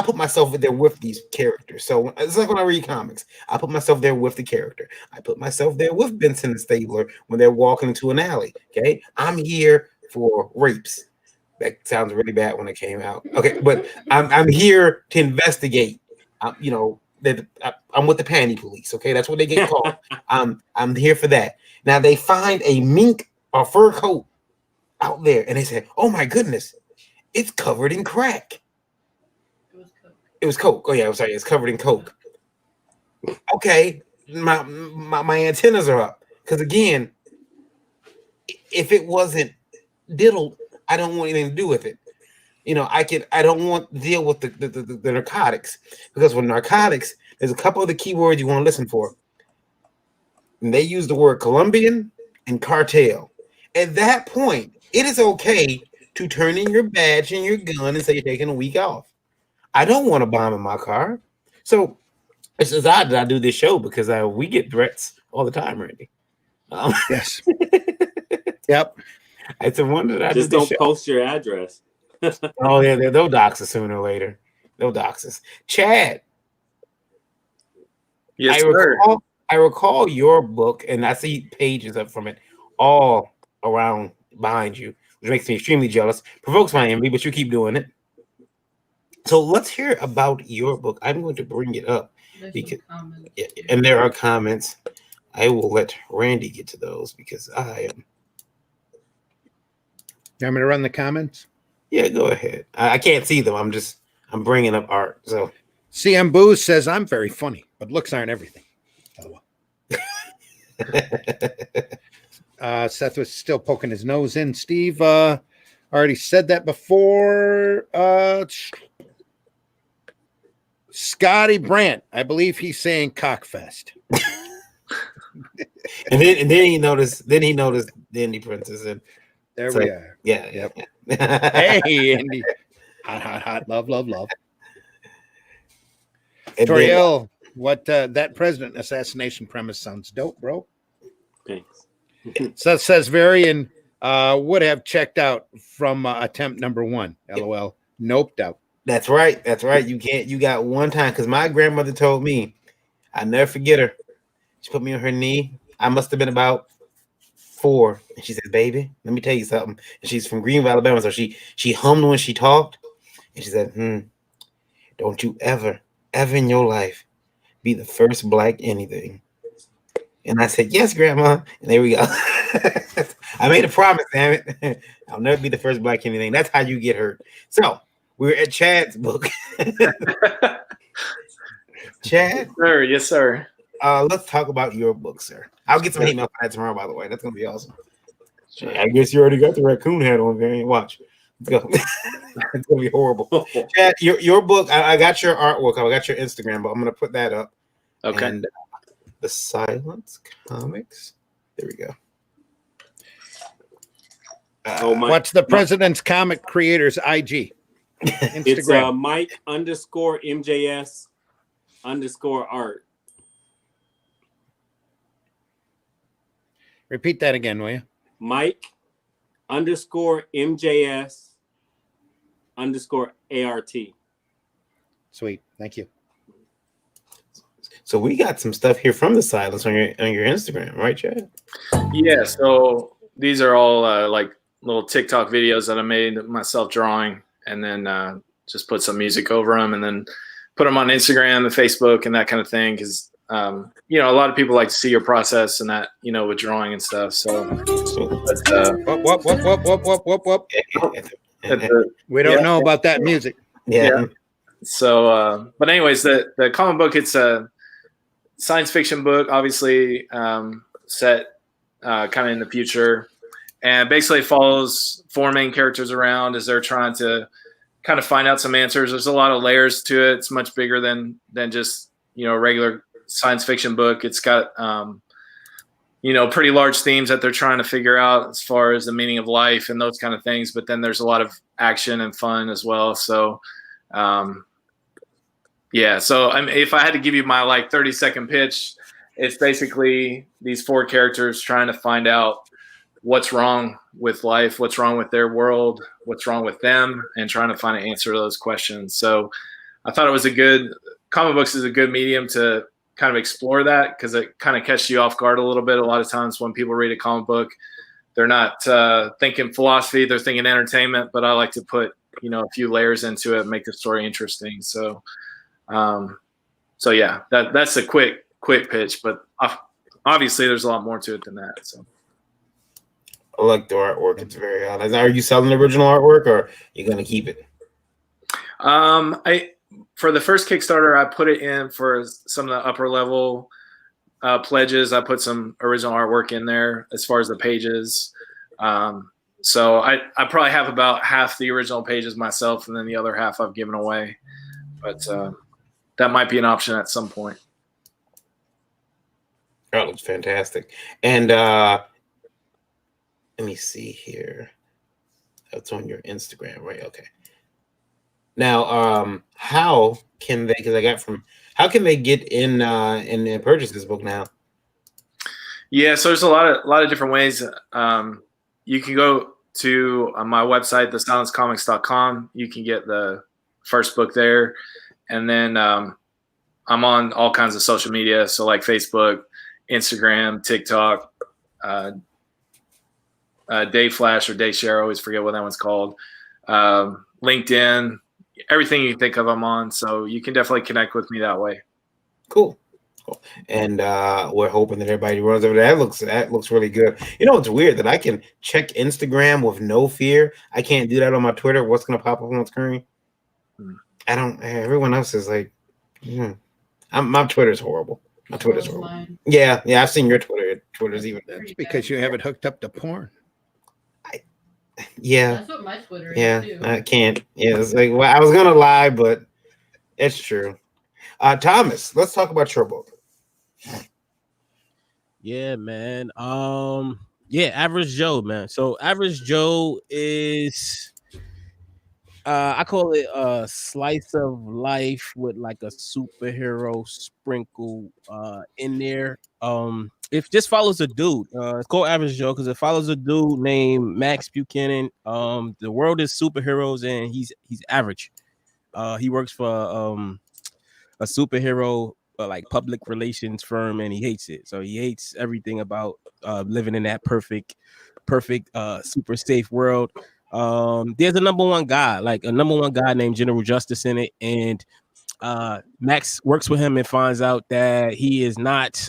put myself there with these characters. So it's like when I read comics, I put myself there with the character. I put myself there with Benson and Stabler when they're walking into an alley. Okay, I'm here for rapes. That sounds really bad when it came out. Okay, but I'm here to investigate. I'm with the panty police. Okay, that's what they get called. I'm here for that. Now they find a mink or fur coat out there, and they say, "Oh my goodness, it's covered in crack." It was Coke. Oh yeah, I'm sorry. It's covered in Coke. Okay, my antennas are up, because again, if it wasn't diddled, I don't want anything to do with it. You know, I don't want to deal with the narcotics, because with narcotics, there's a couple of the keywords you want to listen for. And they use the word Colombian and cartel. At that point, it is okay to turn in your badge and your gun and say you're taking a week off. I don't want a bomb in my car. So it's just odd that I do this show, because we get threats all the time, Randy. Yes. Yep. It's a wonder that I Just do this don't show. post your address. Oh, yeah, they'll dox us sooner or later. They'll dox us. Chad. Yes, sir. I recall your book, and I see pages up from it all around behind you, which makes me extremely jealous, provokes my envy, but you keep doing it. So let's hear about your book. I'm going to bring it up, because, and there are comments. I will let Randy get to those, because I am. You want me to run the comments? Yeah, go ahead. I can't see them. I'm bringing up art. So CM Booze says I'm very funny, but looks aren't everything. Seth was still poking his nose in. Steve already said that before. Scotty Brandt, I believe he's saying cockfest. and then he noticed the Indie Princess, and there so, we are. Yeah. Yep. Hey, Indy. Hot. Love. Toriel, what that president assassination premise sounds dope, bro. Thanks. Seth says Varian would have checked out from attempt number 1. LOL. Nope doubt. That's right. You got one time, because my grandmother told me, I never forget her. She put me on her knee. I must have been about 4, and she said, "Baby, let me tell you something." And she's from Greenville, Alabama, so she hummed when she talked, and she said, "Don't you ever in your life be the first black anything." And I said, "Yes, Grandma." And there we go. I made a promise, damn it. I'll never be the first black anything. That's how you get hurt. So we're at Chad's book. Chad? Yes, sir. Let's talk about your book, sir. I'll get some hate mail for that tomorrow, by the way. That's gonna be awesome. I guess you already got the raccoon hat on, Varian. Watch. Let's go. It's gonna be horrible. Chad, your book, I got your artwork, I got your Instagram, but I'm gonna put that up. Okay. And the Silence Comics. There we go. What's the president's comic creator's IG? Instagram. It's Mike_MJS_art. Repeat that again, will you? Mike_MJS_ART. Sweet. Thank you. So we got some stuff here from the Silence on your Instagram, right, Chad? Yeah. So these are all like little TikTok videos that I made myself drawing, and then just put some music over them, and then put them on Instagram and Facebook and that kind of thing. Because a lot of people like to see your process and that, with drawing and stuff. So whoop. We don't know about that music. Yeah. So, but anyways, the comic book, it's a science fiction book, obviously set kind of in the future, and basically follows 4 main characters around as they're trying to kind of find out some answers. There's a lot of layers to it. It's much bigger than just a regular science fiction book. It's got pretty large themes that they're trying to figure out as far as the meaning of life and those kind of things. But then there's a lot of action and fun as well. So so if I had to give you my 30-second pitch, it's basically these 4 characters trying to find out what's wrong with life, what's wrong with their world, what's wrong with them, and trying to find an answer to those questions. So I thought it was comic books is a good medium to kind of explore that, because it kind of catches you off guard a little bit. A lot of times when people read a comic book, they're not thinking philosophy, they're thinking entertainment, but I like to put, a few layers into it, make the story interesting. So, yeah, that's a quick pitch, but obviously there's a lot more to it than that. So I like the artwork. It's very honest. Are you selling the original artwork, or are you going to keep it? For the first Kickstarter, I put it in for some of the upper level pledges. I put some original artwork in there as far as the pages. So I probably have about half the original pages myself, and then the other half I've given away. But that might be an option at some point. That looks fantastic. And let me see here. That's on your Instagram, right? Okay. Now, how can they? Because how can they get in and purchase this book now? Yeah, so there's a lot of different ways. You can go to my website, thesilencecomics.com. You can get the first book there, and then I'm on all kinds of social media, so like Facebook, Instagram, TikTok, Day Flash or Day Share. I always forget what that one's called. LinkedIn, everything you can think of, I'm on. So you can definitely connect with me that way. Cool. And we're hoping that everybody runs over there. That looks really good. You know, it's weird that I can check Instagram with no fear. I can't do that on my Twitter. What's going to pop up on the screen? I don't. Everyone else is like, my Twitter's horrible. My Twitter's horrible. Yeah. I've seen your Twitter. Twitter's even. That's because you have it hooked up to porn. Yeah. That's what my Twitter is too. I can't. Yeah, it's like, well, I was gonna lie, but it's true. Thomas, let's talk about your book. Yeah, man. Average Joe, man. So Average Joe is I call it a slice of life with like a superhero sprinkle in there. It just follows a dude. It's called Average Joe because it follows a dude named Max Buchanan. The world is superheroes and he's average. He works for a superhero like public relations firm, and he hates it. So he hates everything about living in that perfect super safe world. There's a number one guy named General Justice in it, and Max works with him and finds out that he is not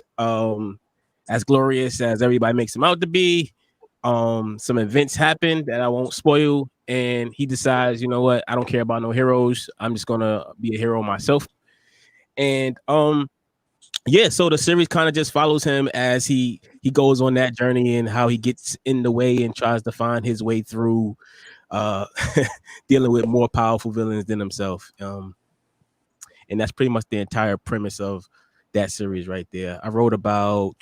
as glorious as everybody makes him out to be. Some events happen that I won't spoil, and he decides, you know what, I don't care about no heroes. I'm just gonna be a hero myself. And so the series kind of just follows him as he goes on that journey and how he gets in the way and tries to find his way through dealing with more powerful villains than himself. And that's pretty much the entire premise of that series right there. I wrote about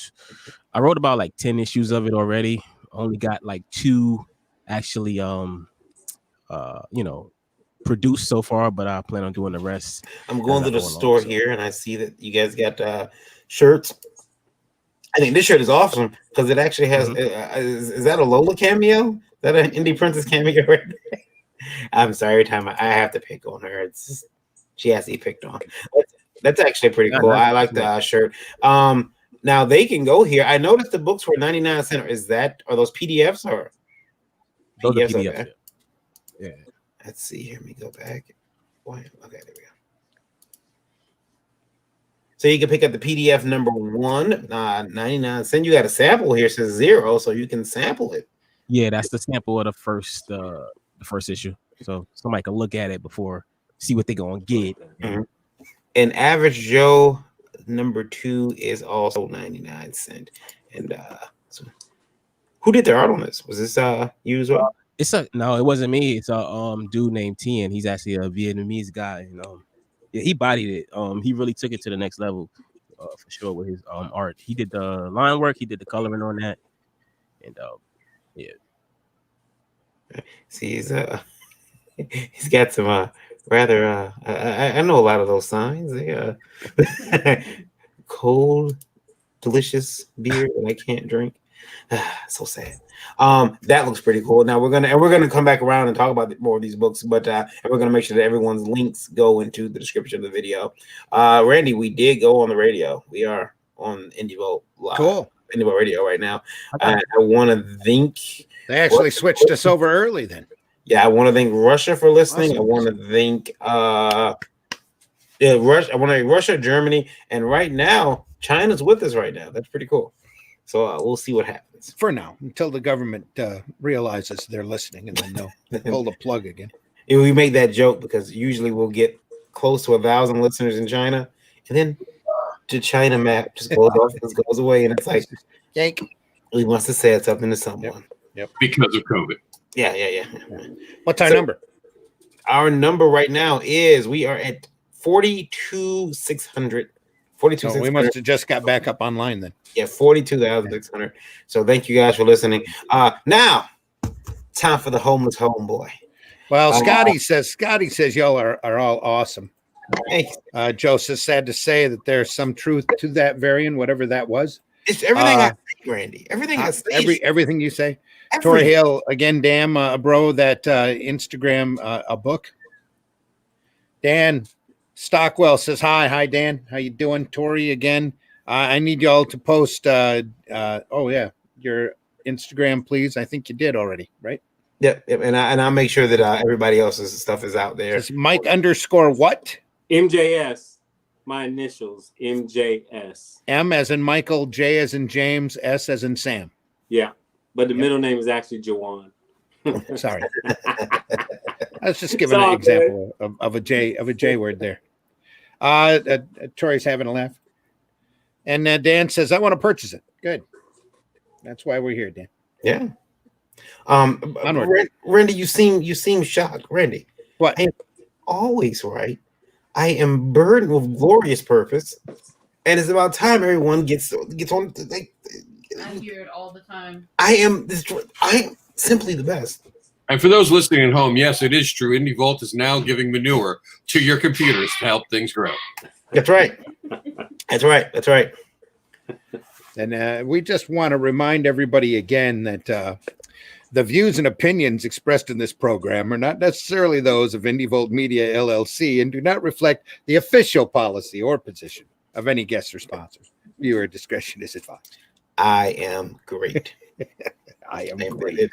like 10 issues of it already. Only got like 2 actually produced so far, but I plan on doing the rest. I'm going to the store here, and I see that you guys got shirts. I think this shirt is awesome because it actually has. Is that a Lola cameo? Is that an Indie Princess cameo right there? I'm sorry. Every time I have to pick on her, it's just, she has to be picked on. That's actually pretty cool. I like the shirt. Now they can go here. I noticed the books were 99 cents. Are those PDFs or those PDFs? are PDFs? Okay. Yeah. Let's see here. Let me go back. Okay, there we go. So you can pick up the PDF number 1, 99 cents. You got a sample here, says 0, so you can sample it. Yeah, that's the sample of the first issue. So somebody can look at it before, see what they're gonna get. Mm-hmm. And Average Joe number 2 is also 99 cents. And so who did the art on this? Was this you as well? No, it wasn't me. It's a dude named Tien. He's actually a Vietnamese guy, and he bodied it. He really took it to the next level, for sure, with his art. He did the line work, he did the coloring on that, and yeah. See, he's got some rather I know a lot of those signs. They cold, delicious beer that I can't drink. So sad. That looks pretty cool. Now we're gonna come back around and talk about more of these books, but and we're gonna make sure that everyone's links go into the description of the video. Randy, we did go on the radio. We are on Indie Vote Live. Cool. Indie Vote Radio right now. I want to thank. They actually switched us over early then. Yeah, I want to thank Russia for listening. Awesome. I want to thank Russia. I want to thank Russia, Germany, and right now China's with us right now. That's pretty cool. So we'll see what happens for now until the government realizes they're listening, and then they'll pull the plug again. And we make that joke because usually we'll get close to 1,000 listeners in China, and then the China map just goes off, just goes away, and it's like, yank. He wants to say something to someone. Yep. Because of COVID. Yeah. What's our So, number? Our number right now is we are at 42,600. So we must have just got back up online then. Yeah, 42,600. So thank you guys for listening. Now time for the homeless homeboy. Well, Scotty says y'all are all awesome. Thanks. Joseph, sad to say that there's some truth to that variant, whatever that was. It's everything I say, Randy. Everything I say. Everything you say. Tori Hill, again, damn, bro, that Instagram a book. Dan Stockwell says hi. Hi, Dan. How you doing? Tori, again. I need y'all to post your Instagram, please. I think you did already, right? Yep. And I'll make sure that everybody else's stuff is out there. It's Mike _ what? MJS. My initials, MJS. M as in Michael, J as in James, S as in Sam. Yeah, but the middle name is actually Jawan. Sorry. I was just giving an example of a J word there. Tori's having a laugh. And Dan says, I want to purchase it. Good. That's why we're here, Dan. Yeah. Randy, you seem shocked. Randy. What? I am always right. I am burdened with glorious purpose. And it's about time everyone gets on. I hear it all the time. I am simply the best. And for those listening at home, yes, it is true. Indie Vault is now giving manure to your computers to help things grow. That's right. That's right. And we just want to remind everybody again that the views and opinions expressed in this program are not necessarily those of Indie Vault Media LLC and do not reflect the official policy or position of any guests or sponsors. Viewer discretion is advised. I am great. I am great.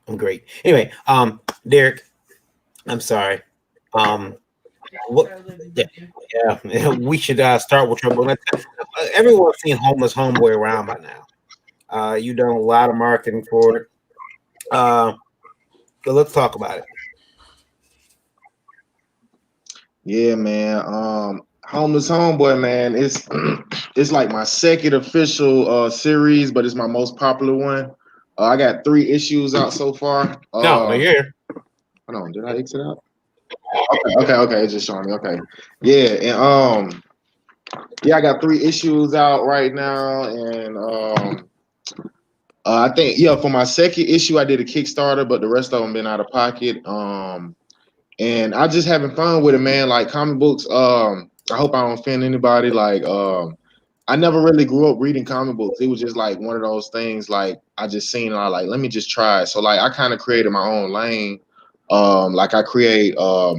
I'm great. Anyway, Derek, I'm sorry. We should start with trouble. Everyone's seen Homeless Homeboy around by now. You've done a lot of marketing for it. So let's talk about it. Yeah, man. Homeless Homeboy, man. It's like my second official series, but it's my most popular one. I got 3 issues out so far. No, we're here. Hold on, did I exit out? Okay. It's just showing me. Okay, yeah, and I got 3 issues out right now, and I think for my second issue I did a Kickstarter, but the rest of them been out of pocket. And I just having fun with it, man. Like comic books. I hope I don't offend anybody. Like, I never really grew up reading comic books. It was just like one of those things. Like I just seen, like, let me just try it. So like I kind of created my own lane. Like I create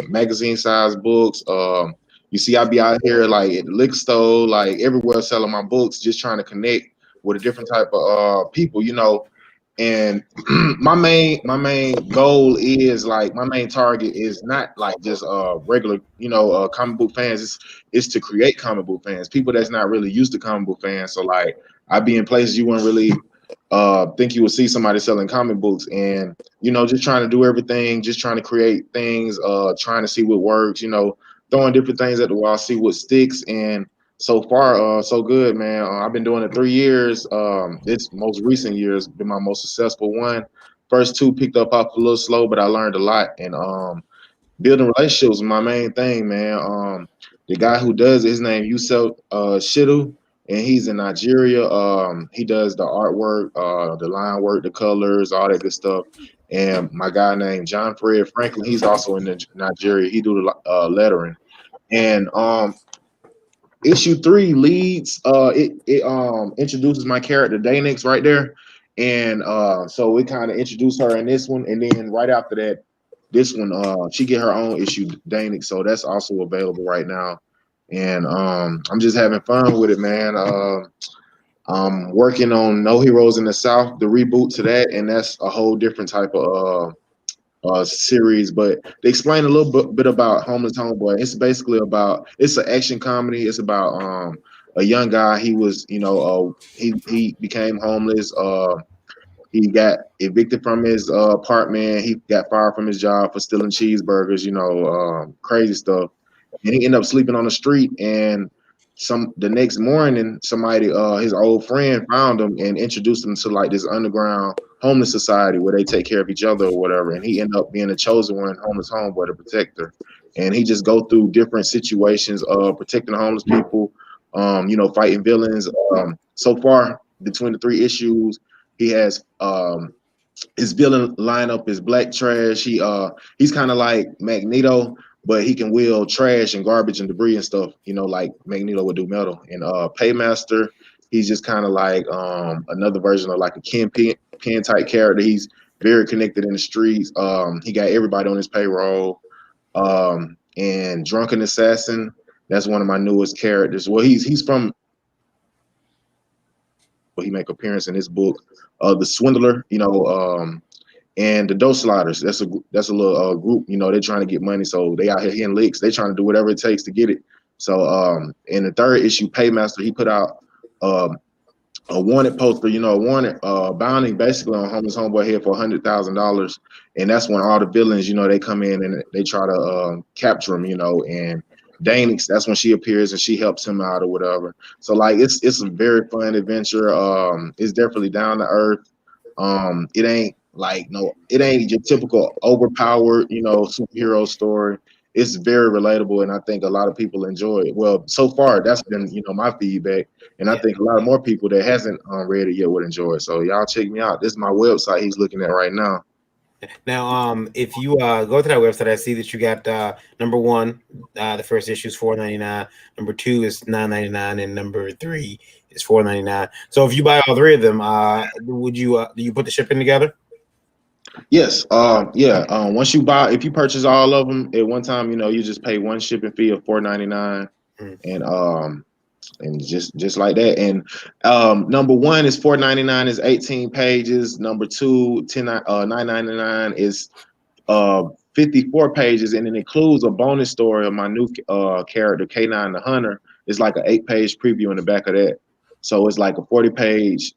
magazine size books. You see, I be out here like at the liquor store, like everywhere selling my books, just trying to connect with a different type of people, And my main goal is like my main target is not like just regular comic book fans. It's to create comic book fans, people that's not really used to comic book fans. So like I be in places you wouldn't really think you would see somebody selling comic books, and just trying to do everything, just trying to create things, trying to see what works, throwing different things at the wall, see what sticks. And so far, so good, man. I've been doing it 3 years. This most recent year has been my most successful one. First 2 picked up off a little slow, but I learned a lot. And building relationships is my main thing, man. The guy who does it, his name Yusuf Shidu, and he's in Nigeria. He does the artwork, the line work, the colors, all that good stuff. And my guy named John Fred Franklin, he's also in Nigeria. He do the lettering. And issue 3 leads. It introduces my character Danix right there, and so we kind of introduced her in this one, and then right after that, this one she get her own issue Danix, so that's also available right now. And I'm just having fun with it, man. I'm working on No Heroes in the South, the reboot to that, and that's a whole different type of series. But they explain a little bit about Homeless Homeboy. It's basically about, it's an action comedy. It's about a young guy. He was, he became homeless. He got evicted from his apartment. He got fired from his job for stealing cheeseburgers, crazy stuff. And he ended up sleeping on the street. And the next morning, somebody, his old friend, found him and introduced him to like this underground homeless society where they take care of each other or whatever. And he ended up being the chosen one, homeless homeboy, the protector. And he just go through different situations of protecting homeless people, fighting villains. So far, between the 3 issues, he has his villain lineup is Black Trash. He's kind of like Magneto, but he can wield trash and garbage and debris and stuff, like Magneto would do metal. And Paymaster, he's just kind of like another version of like a Kingpin type character. He's very connected in the streets. He got everybody on his payroll. And Drunken Assassin, that's one of my newest characters. Well, he's from, he make appearance in this book. The Swindler, and the Doe Sliders. That's a little group. They're trying to get money, so they out here hitting licks. They trying to do whatever it takes to get it. So in the 3rd issue, Paymaster, he put out a wanted poster, a wanted bounty basically on homeless homeboy head for $100,000, and that's when all the villains, they come in and they try to capture him, and Danix, that's when she appears and she helps him out or whatever. So like it's a very fun adventure. It's definitely down to earth. It ain't your typical overpowered, superhero story. It's very relatable, and I think a lot of people enjoy it. Well, so far that's been, my feedback, and I think a lot of more people that hasn't read it yet would enjoy it. So y'all check me out. This is my website he's looking at right now. Now, if you go to that website, I see that you got number 1, the first issue is $4.99, number 2 is $9.99, and number 3 is $4.99. So if you buy all 3 of them, would you do you put the shipping together? Yes. Once you if you purchase all of them at one time, you just pay one shipping fee of $4.99, and just like that. And number 1 is $4.99, is 18 pages. Number 2, $9.99 is 54 pages, and it includes a bonus story of my new character K9 the Hunter. It's like an 8-page preview in the back of that. So it's like a 45-page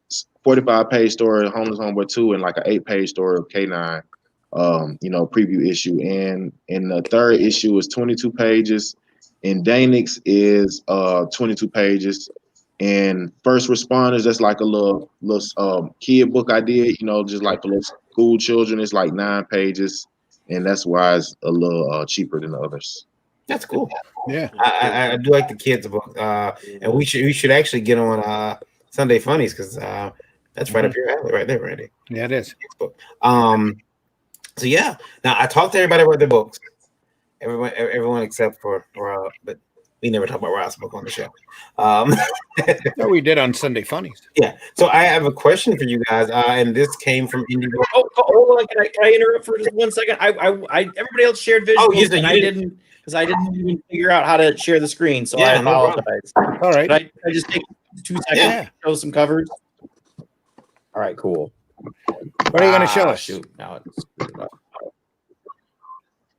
story of Homeless Homeboy 2 and like an 8-page story of K9, preview issue. And in the 3rd issue is 22 pages, and Danix is 22 pages. And First Responders, that's like a little kid book I did, just like for little school children. It's like 9 pages, and that's why it's a little cheaper than the others. That's cool. Yeah, I do like the kids book, and we should actually get on Sunday Funnies, because that's right up your alley, right there, Randy. Yeah, it is. So yeah, now I talked to everybody about their books, everyone except for Rob, but we never talk about Rob's book on the show. No, we did on Sunday Funnies. Yeah. So I have a question for you guys, and this came from INDIE. Hold on, can I interrupt for just 1 second? Everybody else shared visuals, and I didn't, because I didn't even figure out how to share the screen, so I apologize. All right. Could I just take 2 seconds to show some covers? All right, cool. What are you going to show us? Shoot, now it's screwed up.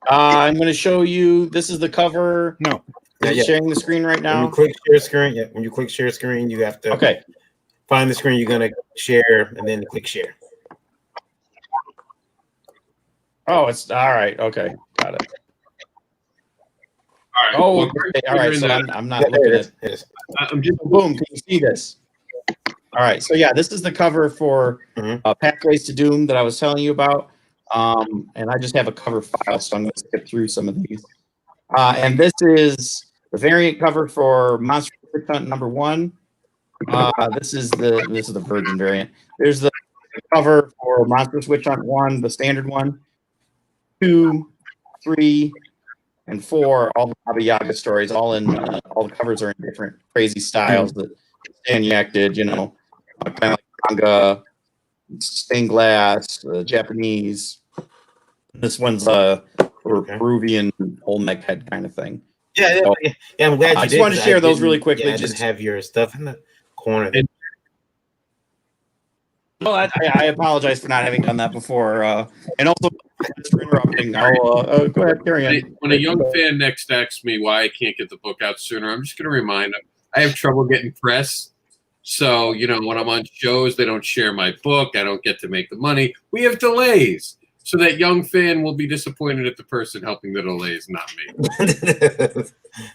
I'm going to show you. This is the cover. No. Sharing the screen right now. When you click share screen, when you click share screen, you have to find the screen you're going to share, and then click share. Oh, it's all right. Okay, got it. All right. All right. So I'm not looking at it. I'm just boom. Can you see this? All right. So yeah, this is the cover for Pathways to Doom that I was telling you about. And I just have a cover file, so I'm going to skip through some of these. And this is the variant cover for Monster Witch Hunt number 1. This is the Virgin variant. There's the cover for Monsters Witch Hunt 1, the standard one, 2, 3, and 4. All the Baba Yaga stories, all the covers are in different crazy styles that Staniak did. Kind of like manga, stained glass, Japanese. This one's for Peruvian Olmec head kind of thing. Yeah, I'm glad you I just wanted to share those really quickly. Yeah, just have your stuff in the corner. Well, I apologize for not having done that before, and also for interrupting. I'll go ahead, carry on. When a young fan next asks me why I can't get the book out sooner, I'm just going to remind them I have trouble getting press. So, when I'm on shows, they don't share my book. I don't get to make the money. We have delays. So that young fan will be disappointed at the person helping the delays, not me.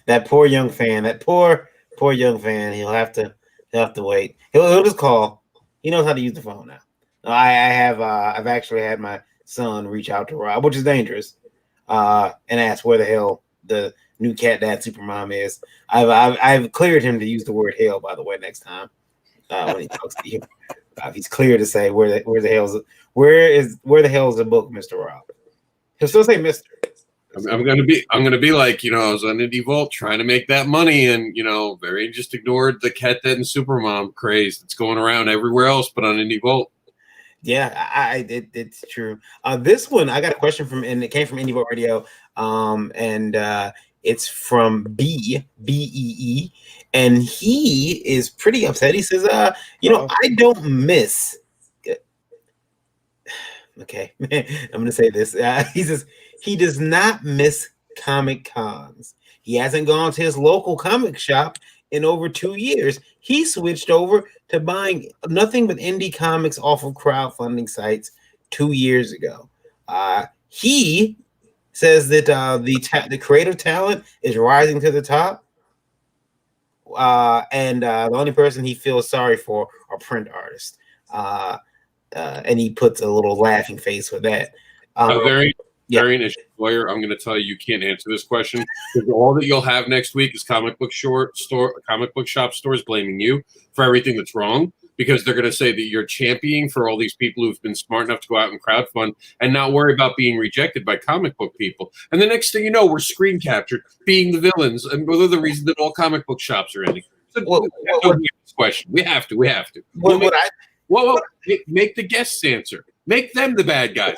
That poor young fan, that poor poor young fan. He'll have to wait. He'll just call. He knows how to use the phone now. I've actually had my son reach out to Rob, which is dangerous, and ask where the hell the new Cat Dad Supermom is. I've cleared him to use the word hell, by the way, next time when he talks to you. He's clear to say where the hell's the book, Mr. Rob. He'll still say Mr. I'm gonna be like, I was on Indie Vault trying to make that money, and very just ignored the Cat Dad and Supermom craze that's going around everywhere else but on Indie Vault. Yeah, it's true. This one I got a question from, and it came from Indie Vault Radio, and it's from BEE, and he is pretty upset. He says, I don't miss. Okay, I'm gonna say this. He says he does not miss Comic Cons. He hasn't gone to his local comic shop in over 2 years. He switched over to buying nothing but indie comics off of crowdfunding sites 2 years ago. He says that the creative talent is rising to the top, and the only person he feels sorry for are print artists. And he puts a little laughing face with that. Very initial lawyer, I'm going to tell you can't answer this question, because all that you'll have next week is comic book shop stores blaming you for everything that's wrong, because they're going to say that you're championing for all these people who've been smart enough to go out and crowdfund and not worry about being rejected by comic book people. And the next thing you know, we're screen captured being the villains, and we're the reason that all comic book shops are ending. So this question. We have to. Make the guests answer. Make them the bad guys.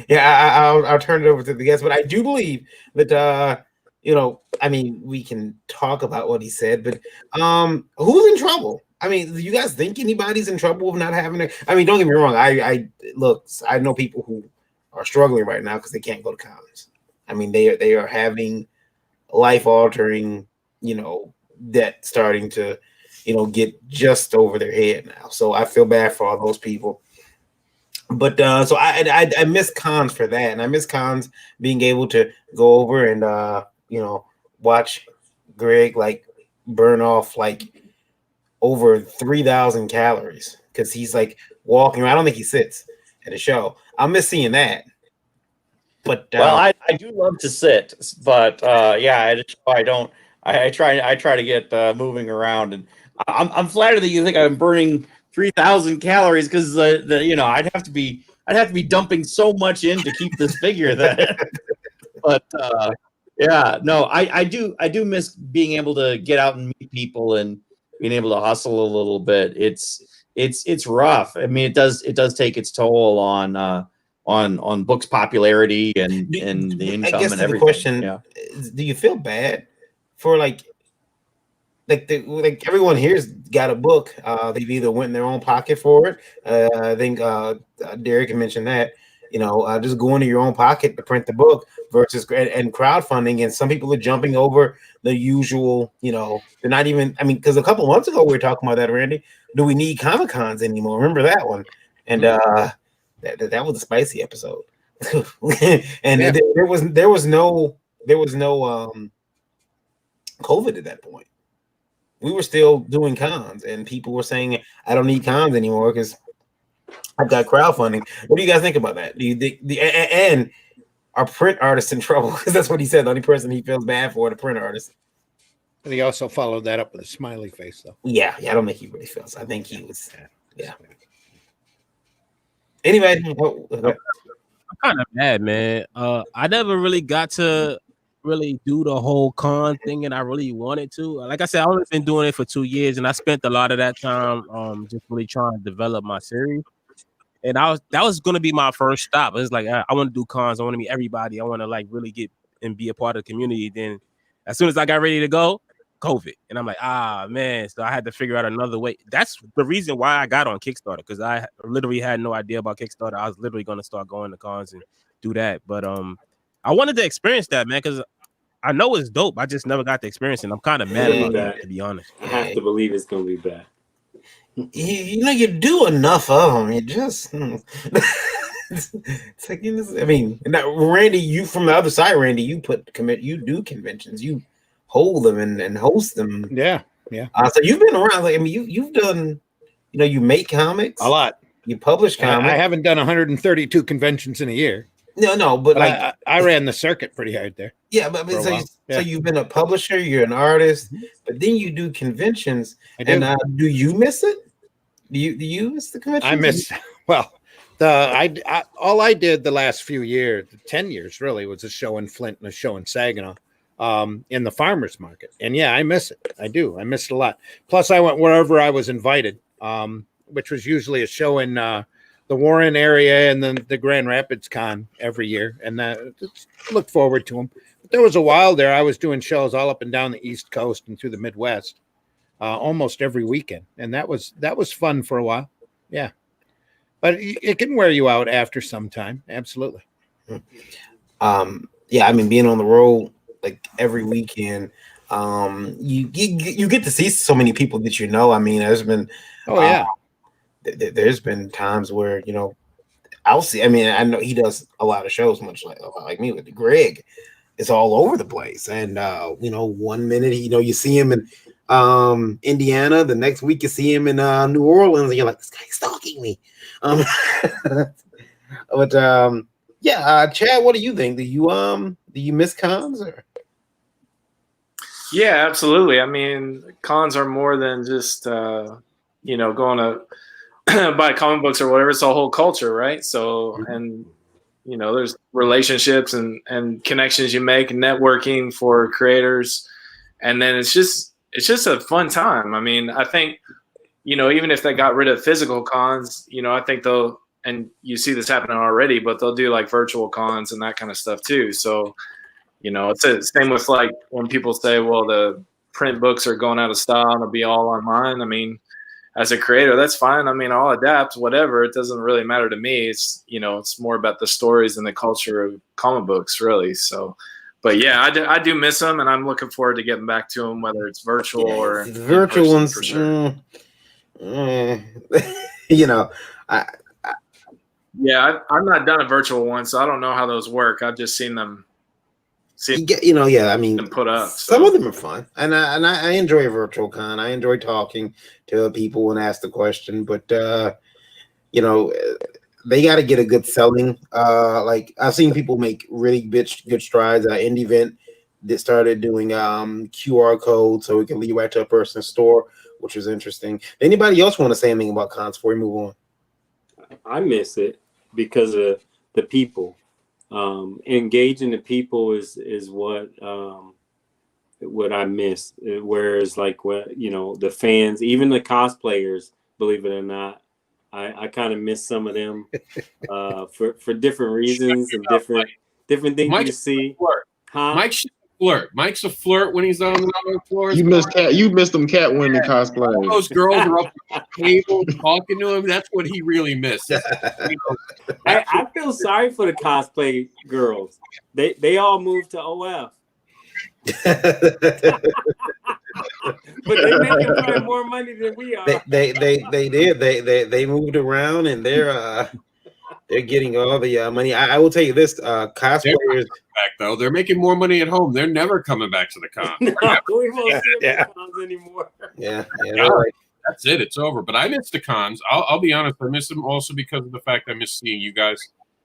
Yeah, I'll turn it over to the guests, but I do believe that we can talk about what he said, but who's in trouble? I mean, do you guys think anybody's in trouble of not having it? I mean, don't get me wrong. I know people who are struggling right now because they can't go to cons. I mean, they are having life-altering, debt starting to get just over their head now. So I feel bad for all those people. But so I miss cons for that, and I miss cons being able to go over and watch Greg burn off over 3,000 calories because he's walking around. I don't think he sits at a show. I miss seeing that. But I do love to sit, but at a show I don't. I try to get moving around, and I'm flattered that you think I'm burning 3,000 calories because I'd have to be dumping so much in to keep this figure that. But I do miss being able to get out and meet people and being able to hustle a little bit. It's rough. I mean, it does take its toll on books' popularity and the income. I guess and everything. The question: do you feel bad for everyone here's got a book? They've either went in their own pocket for it. I think Derek mentioned that. Just go into your own pocket to print the book versus and crowdfunding. And some people are jumping over the usual. They're not even. I mean, because a couple months ago we were talking about that, Randy. Do we need Comic Cons anymore? Remember that one? And that was a spicy episode. And there was no COVID at that point. We were still doing cons, and people were saying, "I don't need cons anymore because I've got crowdfunding." What do you guys think about that? Do you think and are print artists in trouble? Because that's what he said. The only person he feels bad for, the print artist. But he also followed that up with a smiley face, though. Yeah, I don't think he really feels. I think he was. Yeah. Anyway, I'm kind of mad, man. I never really got to really do the whole con thing, and I really wanted to. Like I said, I've only been doing it for 2 years, and I spent a lot of that time just really trying to develop my series. And that was going to be my first stop. It's like I want to do cons. I want to meet everybody. I want to really get and be a part of the community. Then, as soon as I got ready to go, COVID, and I'm like, man. So I had to figure out another way. That's the reason why I got on Kickstarter, because I literally had no idea about Kickstarter. I was literally going to start going to cons and do that. But I wanted to experience that, man, because I know it's dope. I just never got to experience it. And I'm kind of mad about that, to be honest. I have to believe it's going to be bad. You do enough of them. You just it's like, I mean, Randy, you from the other side, Randy, you do conventions. You hold them and host them. Yeah. So you've been around. Like, I mean, you've done. You know, you make comics A lot. You publish comics. I haven't done 132 conventions in a year. No, but like I ran the circuit pretty hard there. Yeah, but for a while. so you've been a publisher, you're an artist, but then you do conventions. I do. And do you miss it? Do you miss the conventions? I miss all I did the last few years, 10 years really, was a show in Flint and a show in Saginaw, in the farmers market. And yeah, I miss it. I do. I miss it a lot. Plus I went wherever I was invited, which was usually a show in the Warren area and then the Grand Rapids Con every year. And look forward to them. But there was a while there I was doing shows all up and down the East Coast and through the Midwest, almost every weekend. And that was fun for a while. Yeah. But it can wear you out after some time. Absolutely. Yeah, I mean, being on the road like every weekend, you get to see so many people that you know. I mean, there's been there's been times where I'll see. I mean, I know he does a lot of shows, much like me with Greg. It's all over the place, and 1 minute you see him in Indiana, the next week you see him in New Orleans, and you're like, this guy's stalking me. But Chad, what do you think? Do you miss cons? Or? Yeah, absolutely. I mean, cons are more than just going to buy comic books or whatever. It's a whole culture, right? So, and there's relationships and connections you make, and networking for creators, and then it's just a fun time. I mean, I think even if they got rid of physical cons, I think they'll, and you see this happening already, but they'll do like virtual cons and that kind of stuff too. So, it's the same with like when people say, well, the print books are going out of style and it'll be all online. I mean, as a creator, that's fine. I mean, I'll adapt, whatever. It doesn't really matter to me. It's, it's more about the stories and the culture of comic books, really. So, but yeah, I do miss them, and I'm looking forward to getting back to them, whether it's virtual or the virtual ones. For sure. I've not done a virtual one, so I don't know how those work. I've just seen them. I mean, them put up. Some of them are fun, and I enjoy a virtual con. I enjoy talking to people and ask the question, but they got to get a good selling. Like I've seen people make really good strides. Indie Vent that started doing QR codes so we can lead right to a person's store, which is interesting. Anybody else want to say anything about cons before we move on? I miss it because of the people. Engaging the people is what I miss. Whereas like the fans, even the cosplayers, believe it or not, I kind of miss some of them for different reasons and different things Mike's you see. Huh? Mike's a flirt when he's on the floor. You missed them Catwoman cosplaying. Those girls are up at the table talking to him. That's what he really missed. I feel sorry for the cosplay girls. They all moved to OF. But they making probably more money than we are. They did. They moved around, and they're getting all the money. I will tell you this: cosplayers back though. They're making more money at home. They're never coming back to the con. No, we won't see the cons anymore. Yeah, right. That's it. It's over. But I miss the cons. I'll be honest. I miss them also because of the fact I miss seeing you guys,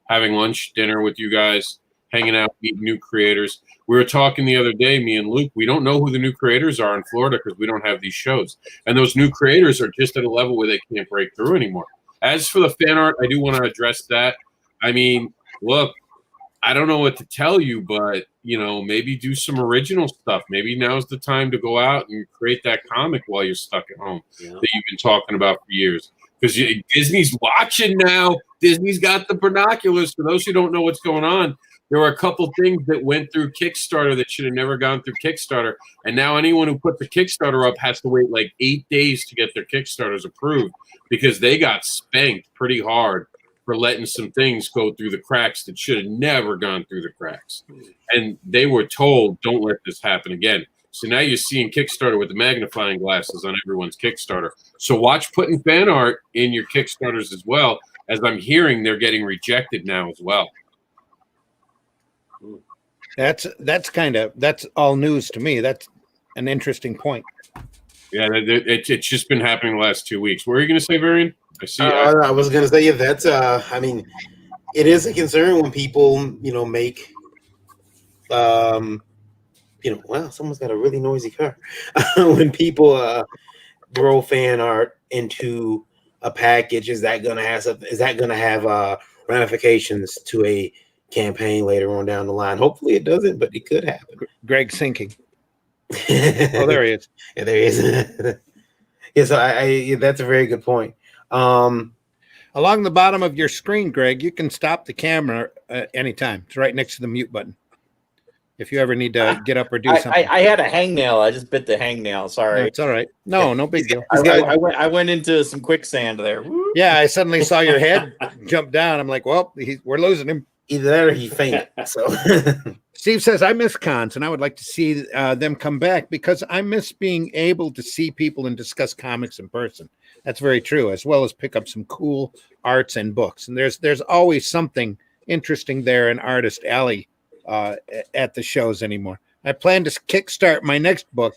having lunch, dinner with you guys, hanging out, meeting new creators. We were talking the other day, me and Luke. We don't know who the new creators are in Florida because we don't have these shows, and those new creators are just at a level where they can't break through anymore. As for the fan art, I do want to address that. I mean, look, I don't know what to tell you, but, maybe do some original stuff. Maybe now's the time to go out and create that comic while you're stuck at home that you've been talking about for years. Because Disney's watching now. Disney's got the binoculars. For those who don't know what's going on, there were a couple things that went through Kickstarter that should have never gone through Kickstarter. And now anyone who put the Kickstarter up has to wait like 8 days to get their Kickstarters approved because they got spanked pretty hard for letting some things go through the cracks that should have never gone through the cracks. And they were told, don't let this happen again. So now you're seeing Kickstarter with the magnifying glasses on everyone's Kickstarter. So watch putting fan art in your Kickstarters as well, as I'm hearing they're getting rejected now as well. That's all news to me. an interesting point. Yeah, it's just been happening the last 2 weeks. What are you going to say, Varian? I see. I was gonna say, yeah, that's I mean, it is a concern when people, make wow, someone's got a really noisy car. When people throw fan art into a package, is that gonna have ramifications to a campaign later on down the line? Hopefully it doesn't, but it could happen. Greg sinking. Oh, there he is. Yeah, there he is. Yeah, so I that's a very good point. Along the bottom of your screen, Greg, you can stop the camera anytime. It's right next to the mute button. If you ever need to get up or do something. I had a hangnail. I just bit the hangnail. Sorry. It's all right. No big deal. I went into some quicksand there. Yeah, I suddenly saw your head jump down. I'm like, well, we're losing him. Either that or he fainted. So Steve says, I miss cons, and I would like to see them come back because I miss being able to see people and discuss comics in person. That's very true, as well as pick up some cool arts and books. And there's always something interesting there in Artist Alley at the shows anymore. I plan to kickstart my next book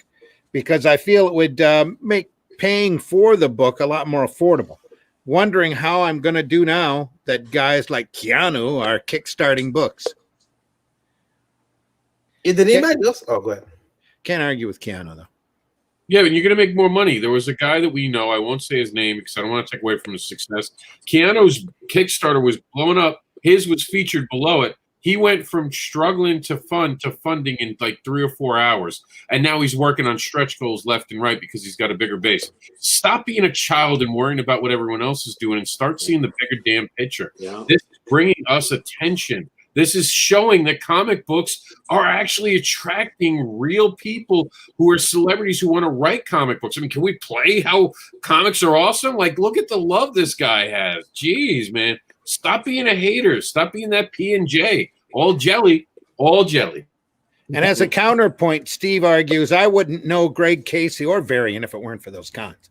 because I feel it would make paying for the book a lot more affordable. Wondering how I'm going to do now that guys like Keanu are kickstarting books. Did anybody else? Oh, go ahead. Can't argue with Keanu, though. Yeah, but you're going to make more money. There was a guy that we know. I won't say his name because I don't want to take away from his success. Keanu's Kickstarter was blowing up. His was featured below it. He went from struggling to funding in like 3 or 4 hours. And now he's working on stretch goals left and right because he's got a bigger base. Stop being a child and worrying about what everyone else is doing and start seeing the bigger damn picture. Yeah. This is bringing us attention. This is showing that comic books are actually attracting real people who are celebrities who want to write comic books. I mean, can we play how comics are awesome? Like, look at the love this guy has. Jeez, man. Stop being a hater. Stop being that P&J. All jelly. All jelly. And as a counterpoint, Steve argues, I wouldn't know Greg Casey or Varian if it weren't for those cons.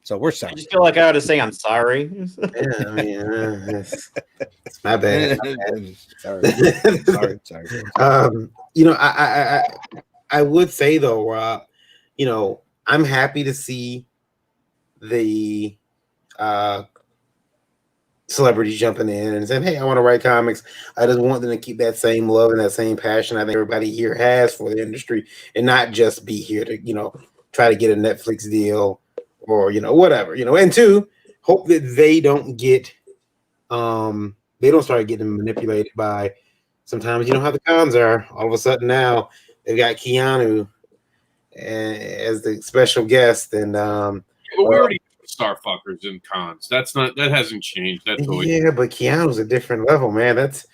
So we're sorry. I just feel like I ought to say I'm sorry. Yeah, I mean, it's my bad. Sorry. I would say though, I'm happy to see the celebrities jumping in and saying, hey, I want to write comics. I just want them to keep that same love and that same passion I think everybody here has for the industry and not just be here to, try to get a Netflix deal or, whatever, and two, hope that they don't get, they don't start getting manipulated by sometimes, how the cons are. All of a sudden now they've got Keanu as the special guest and, but we already star fuckers in cons. That hasn't changed. That's always but Keanu's a different level, man. That's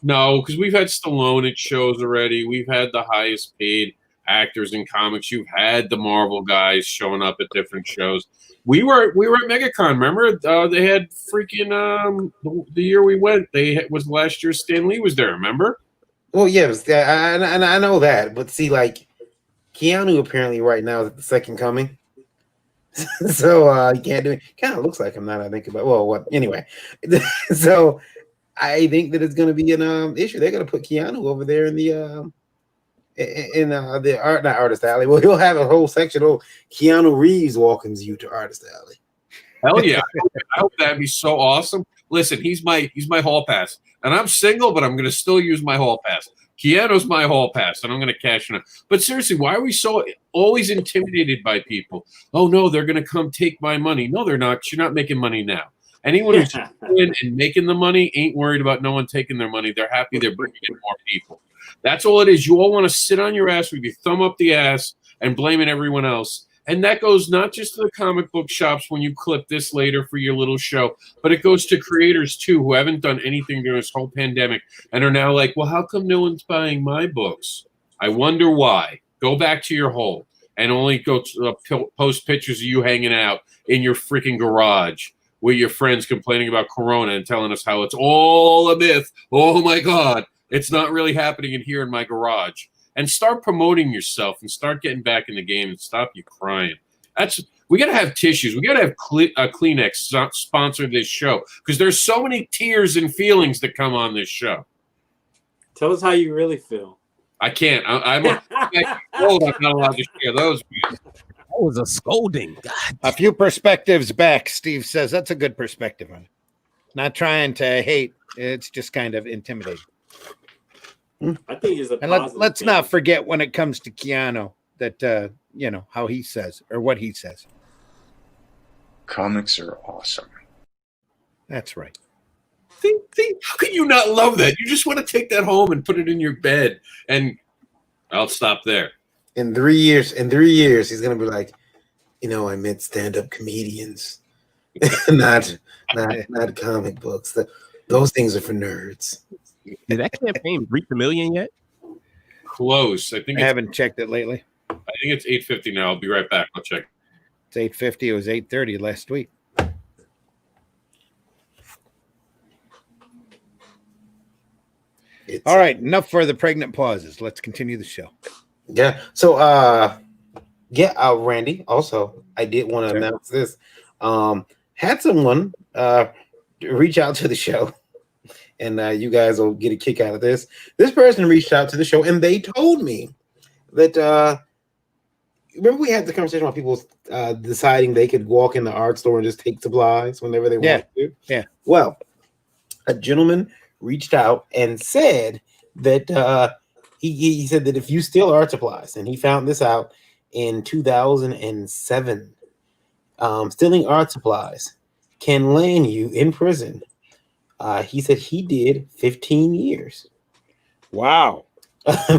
no, because we've had Stallone at shows already. We've had the highest paid actors in comics. You've had the Marvel guys showing up at different shows. We were at MegaCon. Remember, they had freaking the year we went. Was last year. Stan Lee was there. Remember? Well, yeah, I know that, but see, like Keanu apparently right now is at the second coming. So he can't do it. Kind of looks like him now that I think about it. Well, what anyway. So I think that it's going to be an issue. They're going to put Keanu over there in the not Artist Alley. Well, he'll have a whole section. Oh, Keanu Reeves welcomes you to Artist Alley. Hell yeah! I hope that'd be so awesome. Listen, he's my hall pass, and I'm single, but I'm going to still use my hall pass. Keanu's my hall pass, and I'm going to cash in. But seriously, why are we so always intimidated by people? Oh, no, they're going to come take my money. No, they're not. You're not making money now. Anyone who's in and making the money ain't worried about no one taking their money. They're happy they're bringing in more people. That's all it is. You all want to sit on your ass with your thumb up the ass and blaming everyone else. And that goes not just to the comic book shops when you clip this later for your little show, but it goes to creators too who haven't done anything during this whole pandemic and are now like, well, how come no one's buying my books? I wonder why. Go back to your hole and only go to, post pictures of you hanging out in your freaking garage with your friends complaining about Corona and telling us how it's all a myth. Oh, my God. It's not really happening in here in my garage. And start promoting yourself and start getting back in the game and stop you crying. We got to have tissues. We got to have Kleenex sponsor this show because there's so many tears and feelings that come on this show. Tell us how you really feel. I can't. I'm old. I'm not allowed to share those views. That was a scolding. God. A few perspectives back, Steve says that's a good perspective on it. Not trying to hate. It's just kind of intimidating. I think it's a And positive let's thing. not forget when it comes to Keanu that how he says or what he says. Comics are awesome. That's right. See, how can you not love that? You just want to take that home and put it in your bed. And I'll stop there. In 3 years, he's gonna be like, I met stand-up comedians, not comic books. Those things are for nerds. Did that campaign reach $1 million yet? Close. I haven't checked it lately. I think it's 850 now. I'll be right back. I'll check. It's 850. It was 830 last week. All right, enough for the pregnant pauses. Let's continue the show. Yeah. So, Randy. Also, I did want to announce this. Had someone reach out to the show, and you guys will get a kick out of this. This person reached out to the show, and they told me that. Remember, we had the conversation about people deciding they could walk in the art store and just take supplies whenever they want to. Yeah. Well, a gentleman reached out and said that he said that if you steal art supplies, and he found this out in 2007, stealing art supplies can land you in prison. He said he did 15 years. Wow.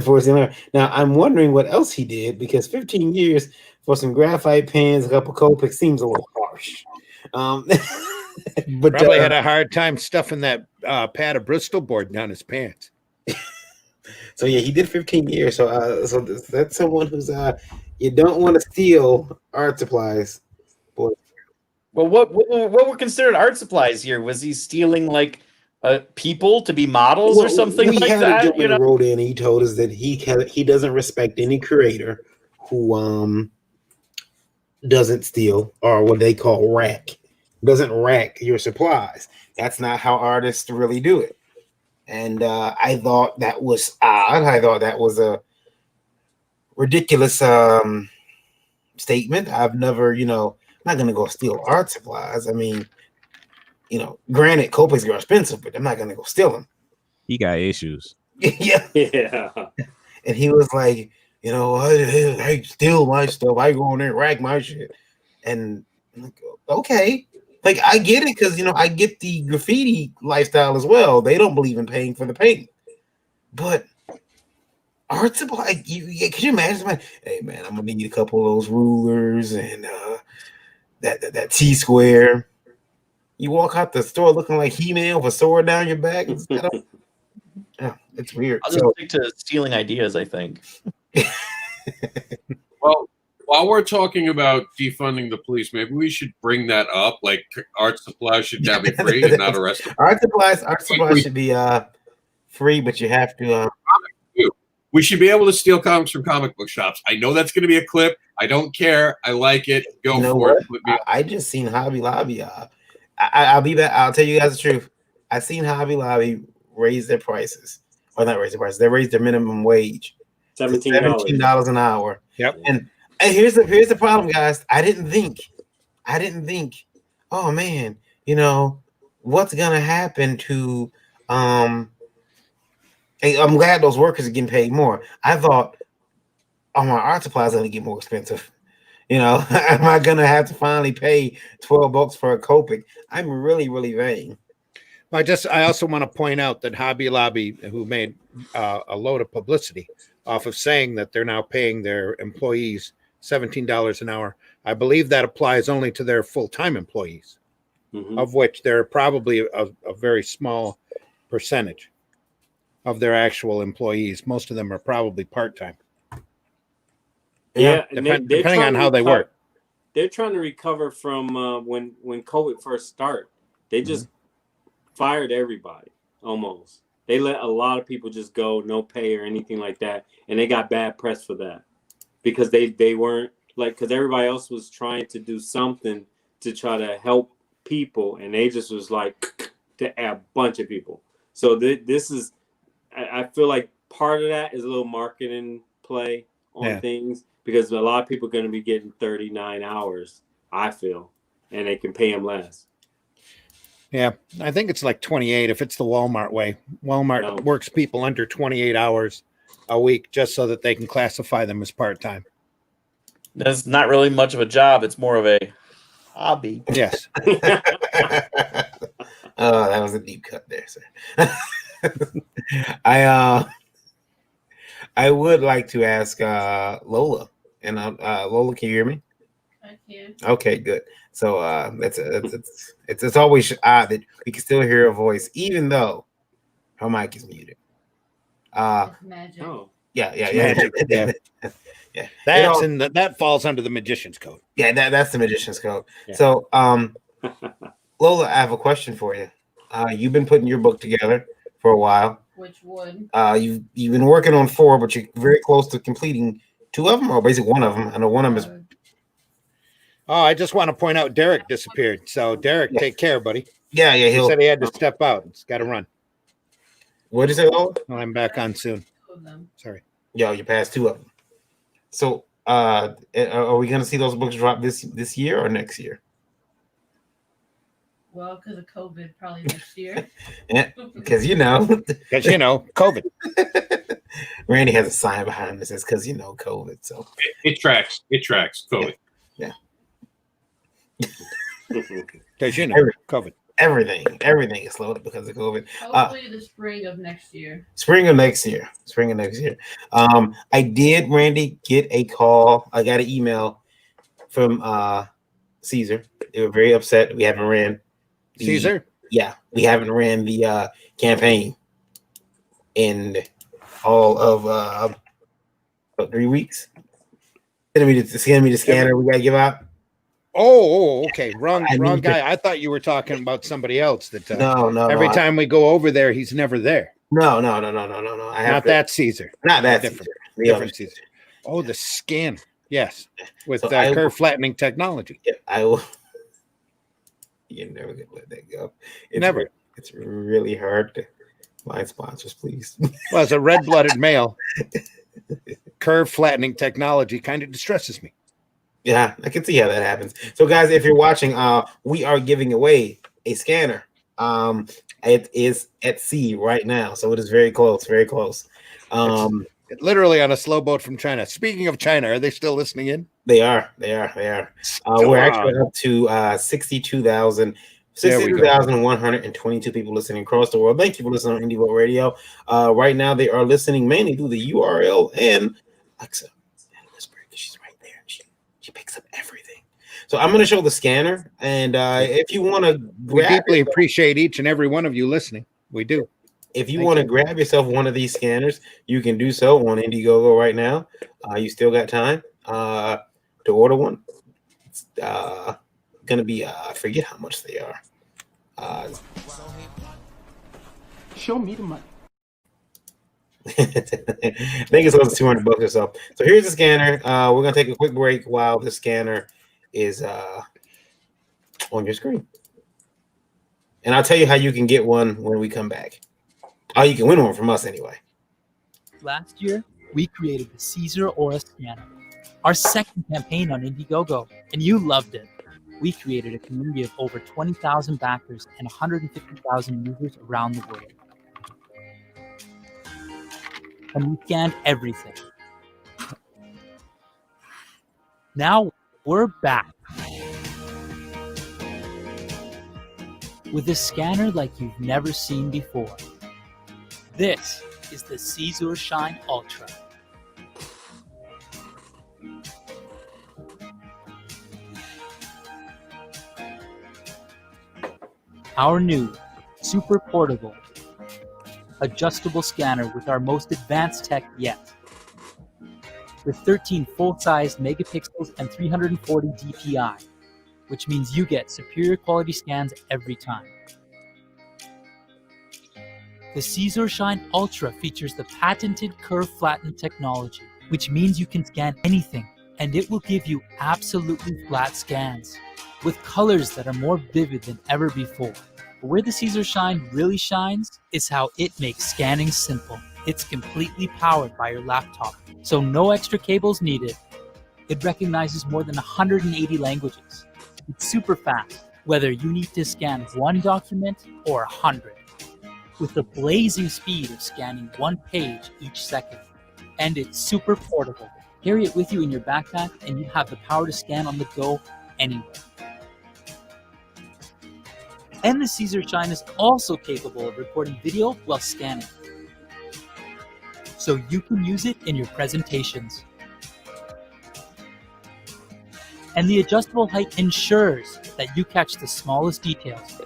For stealing. Now I'm wondering what else he did, because 15 years for some graphite pens, a couple Copics seems a little harsh. But probably had a hard time stuffing that pad of Bristol board down his pants. So yeah, he did 15 years. So that's someone who's you don't want to steal art supplies, boy. Well, what were considered art supplies here? Was he stealing like people to be models or something we like had that? A gentleman who wrote in, and he told us that he doesn't respect any creator who doesn't steal, or what they call rack. Doesn't rack your supplies. That's not how artists really do it. And I thought that was odd. I thought that was a ridiculous statement. I've never, I'm not going to go steal art supplies. I mean, granted, Copics are expensive, but I'm not going to go steal them. He got issues. Yeah. And he was like, I steal my stuff. I go in there and rack my shit. And I'm like, okay. Like, I get it, because, I get the graffiti lifestyle as well. They don't believe in paying for the paint. But art supply, could you imagine somebody, hey, man, I'm going to need a couple of those rulers and that T-square. You walk out the store looking like He-Man with a sword down your back. It's weird. I'll just stick to stealing ideas, I think. Well, while we're talking about defunding the police, maybe we should bring that up. Like, art supplies should now be free and not arrested. Art supplies should be free, but you have to. We should be able to steal comics from comic book shops. I know that's going to be a clip. I don't care. I like it. Go for it. I just seen Hobby Lobby. I'll be back. I'll tell you guys the truth. I seen Hobby Lobby raise their prices, or not raise their prices. They raised their minimum wage $17 an hour. Yep. And here's the problem, guys. I didn't think. Oh man, what's gonna happen to I'm glad those workers are getting paid more. I thought, my art supplies are gonna get more expensive. Am I gonna have to finally pay $12 for a Copic? I'm really, really vain. I also want to point out that Hobby Lobby, who made a load of publicity off of saying that they're now paying their employees $17 an hour, I believe that applies only to their full-time employees, of which they're probably a very small percentage of their actual employees. Most of them are probably part-time. Yeah, depending on how they work. They're trying to recover from when COVID first started. They just fired everybody almost. They let a lot of people just go, no pay or anything like that, and they got bad press for that because they weren't because everybody else was trying to do something to try to help people, and they just was like to a bunch of people. So this is, I feel like part of that is a little marketing play on Yeah. things, because a lot of people are going to be getting 39 hours, I feel, and they can pay them less. Yeah, I think it's like 28 if it's the Walmart way. Walmart works people under 28 hours a week just so that they can classify them as part-time. That's not really much of a job. It's more of a hobby. Yes. Oh, that was a deep cut there, sir. I would like to ask Lola, and Lola, can you hear me? I can. Okay, good. So it's always odd that we can still hear her voice even though her mic is muted. It's magic. Oh. Yeah. Yeah. Yeah. That falls under the magician's code. Yeah, that's the magician's code. Yeah. So Lola, I have a question for you. You've been putting your book together for a while. Which one? You've been working on 4, but you're very close to completing 2 of them, or basically one of them. I know one of them is. Oh, I just want to point out Derek disappeared. So Derek, take care, buddy. Yeah. He said he had to step out. He's got to run. What is it, Lola? Well, I'm back on soon. Sorry. Yo, you passed 2 of them. So are we going to see those books drop this year or next year? Well, because of COVID, probably next year. Yeah, because COVID. Randy has a sign behind this. It's because COVID. So it tracks. It tracks COVID. Yeah. Because COVID. Everything is slowed up because of COVID. Hopefully the spring of next year. Spring of next year. I did, Randy, get a call. I got an email from Caesar. They were very upset. We haven't ran Caesar? Yeah, we haven't ran the campaign in all of 3 weeks. Sending me the scanner we gotta give out. Oh, okay. Wrong guy. I thought you were talking about somebody else. No. Every time we go over there, he's never there. No. That Caesar. Not that different. Caesar. Different Caesar. Oh, the scan. Yes, with curve flattening technology. Yeah, I will. You're never gonna let that go. Never. It's really hard to find sponsors, please. Well, as a red-blooded male, curve flattening technology kind of distresses me. Yeah, I can see how that happens. So, guys, if you're watching, we are giving away a scanner. It is at sea right now, so it is very close. Very close. Literally on a slow boat from China. Speaking of China, are they still listening in? They are. We're actually up to 62,122 people listening across the world. Thank you for listening on Indie Vote Radio. Right now, they are listening mainly through the URL and Alexa. She's right there. She picks up everything. So I'm going to show the scanner, and if you want to, we deeply appreciate each and every one of you listening. We do. If you want to grab yourself one of these scanners, you can do so on Indiegogo right now. You still got time to order one. It's going to be, I forget how much they are. Show me the money. I think it's close to $200 or so. So here's the scanner. We're going to take a quick break while the scanner is on your screen. And I'll tell you how you can get one when we come back. Oh, you can win one from us anyway. Last year, we created the Caesar Aura Scanner, our second campaign on Indiegogo, and you loved it. We created a community of over 20,000 backers and 150,000 users around the world. And we scanned everything. Now we're back with a scanner like you've never seen before. This is the Caesar Shine Ultra. Our new, super portable, adjustable scanner with our most advanced tech yet. With 13 full-size megapixels and 340 DPI, which means you get superior quality scans every time. The Caesar Shine Ultra features the patented curve flattened technology, which means you can scan anything, and it will give you absolutely flat scans, with colors that are more vivid than ever before. But where the Caesar Shine really shines is how it makes scanning simple. It's completely powered by your laptop, so no extra cables needed. It recognizes more than 180 languages. It's super fast, whether you need to scan one document or 100, with the blazing speed of scanning one page each second. And it's super portable. Carry it with you in your backpack, and you have the power to scan on the go anywhere. And the Caesar Shine is also capable of recording video while scanning, so you can use it in your presentations. And the adjustable height ensures that you catch the smallest details.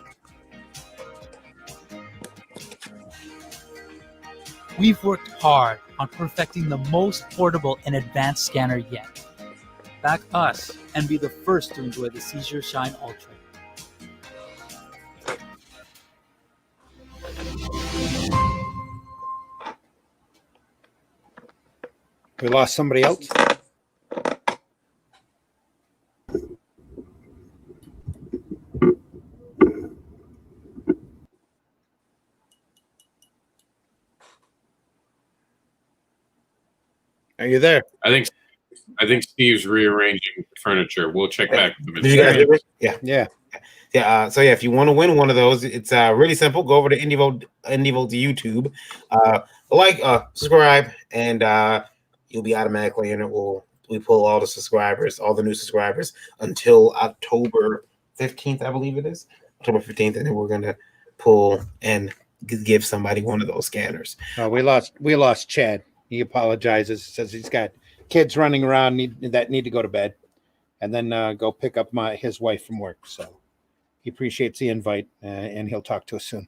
We've worked hard on perfecting the most portable and advanced scanner yet. Back us and be the first to enjoy the Caesar Shine Ultra. We lost somebody else. Are you there? I think Steve's rearranging furniture. We'll check back with him. Did you guys hear it? Yeah. Yeah. Yeah. So yeah, if you want to win one of those, it's really simple. Go over to IndieVolt YouTube, subscribe, and you'll be automatically in it. We pull all the subscribers, all the new subscribers, until October 15th, I believe it is. October 15th, and then we're gonna pull and give somebody one of those scanners. We lost Chad. He apologizes. Says he's got kids running around that need to go to bed, and then go pick up his wife from work. So he appreciates the invite, and he'll talk to us soon.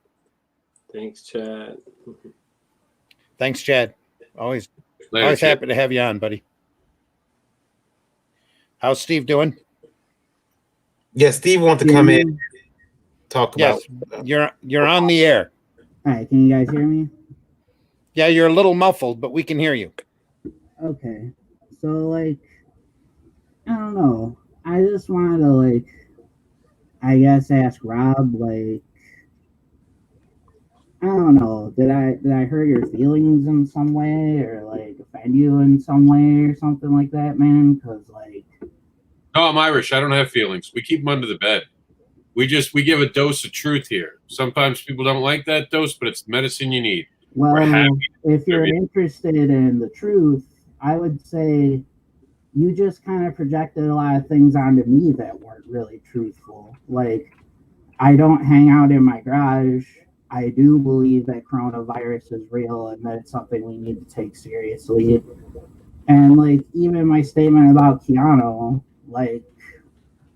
Thanks, Chad. Thanks, Chad. Always Chad. happy to have you on, buddy. How's Steve doing? Yeah, Steve wants to come in, talk about. Yes, you're on the air. All right, can you guys hear me? Yeah, you're a little muffled, but we can hear you. Okay, so like, I don't know. I just wanted to I guess ask Rob, I don't know. Did I hurt your feelings in some way, or offend you in some way, or something like that, man? Because No, I'm Irish. I don't have feelings. We keep them under the bed. We give a dose of truth here. Sometimes people don't like that dose, but it's the medicine you need. well, if you're interested in the truth, I would say you just kind of projected a lot of things onto me that weren't really truthful. I don't hang out in my garage. I do believe that coronavirus is real and that it's something we need to take seriously. And even my statement about Keanu,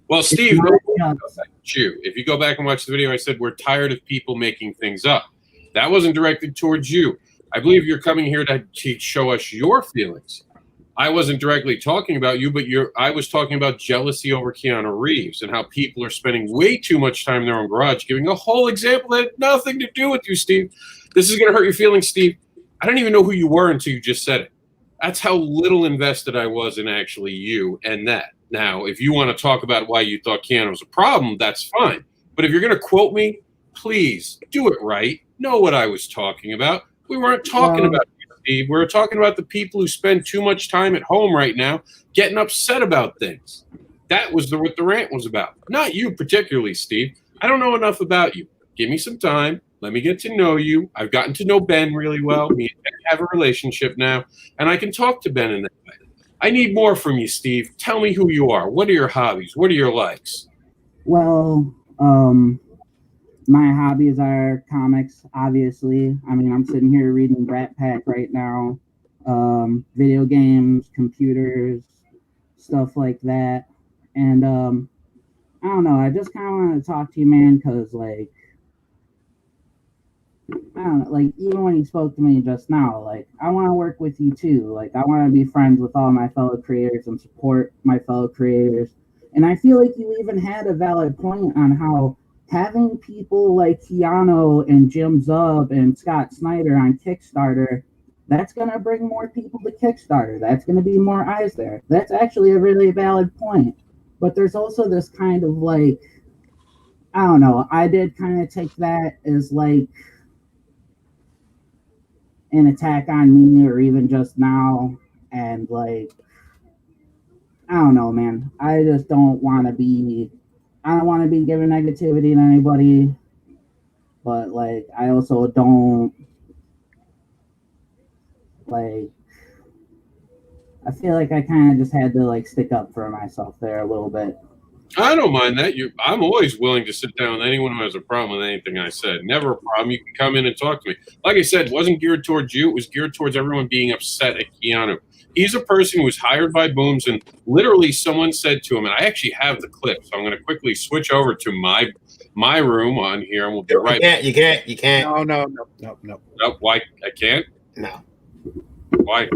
well, Steve, if you go back and watch the video, I said we're tired of people making things up. That wasn't directed towards you. I believe you're coming here to show us your feelings. I wasn't directly talking about you, but I was talking about jealousy over Keanu Reeves and how people are spending way too much time in their own garage, giving a whole example that had nothing to do with you, Steve. This is going to hurt your feelings, Steve. I didn't even know who you were until you just said it. That's how little invested I was in actually you and that. Now, if you want to talk about why you thought Keanu was a problem, that's fine. But if you're going to quote me, please do it right. Know what I was talking about. We weren't talking about you, Steve. We were talking about the people who spend too much time at home right now getting upset about things. That was what the rant was about. Not you particularly, Steve. I don't know enough about you. Give me some time. Let me get to know you. I've gotten to know Ben really well. Me and Ben have a relationship now, and I can talk to Ben in that way. I need more from you, Steve. Tell me who you are. What are your hobbies? What are your likes? Well, my hobbies are comics, obviously. I mean, I'm sitting here reading Brat Pack right now. Video games, computers, stuff like that. And I don't know. I just kind of wanted to talk to you, man, because I don't know, even when you spoke to me just now, I want to work with you too. I want to be friends with all my fellow creators and support my fellow creators. And I feel like you even had a valid point on how having people like Keanu and Jim Zub and Scott Snyder on Kickstarter, that's going to bring more people to Kickstarter. That's going to be more eyes there. That's actually a really valid point. But there's also this kind of I don't know, I did kind of take that as an attack on me or even just now. And like, I don't know, man. I just don't want to be. I don't want to be giving negativity to anybody, but like, I also don't like. I feel like I kind of just had to like stick up for myself there a little bit. I don't mind that. I'm always willing to sit down with anyone who has a problem with anything I said. Never a problem. You can come in and talk to me. Like I said, it wasn't geared towards you. It was geared towards everyone being upset at Keanu. He's a person who was hired by Booms, and literally someone said to him, and I actually have the clip, so I'm going to quickly switch over to my room on here, and we'll be right back. You can't. No. No, why? I can't? No. Why?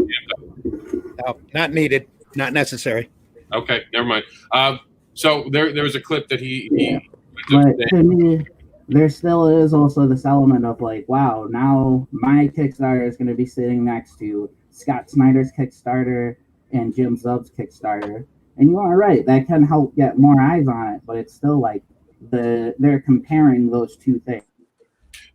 No, not needed. Not necessary. Okay, never mind. So there was a clip that he But to me, there still is also this element of like, wow, now my Kickstarter is going to be sitting next to Scott Snyder's Kickstarter and Jim Zub's Kickstarter. And you are right, that can help get more eyes on it, but it's still like they're comparing those two things.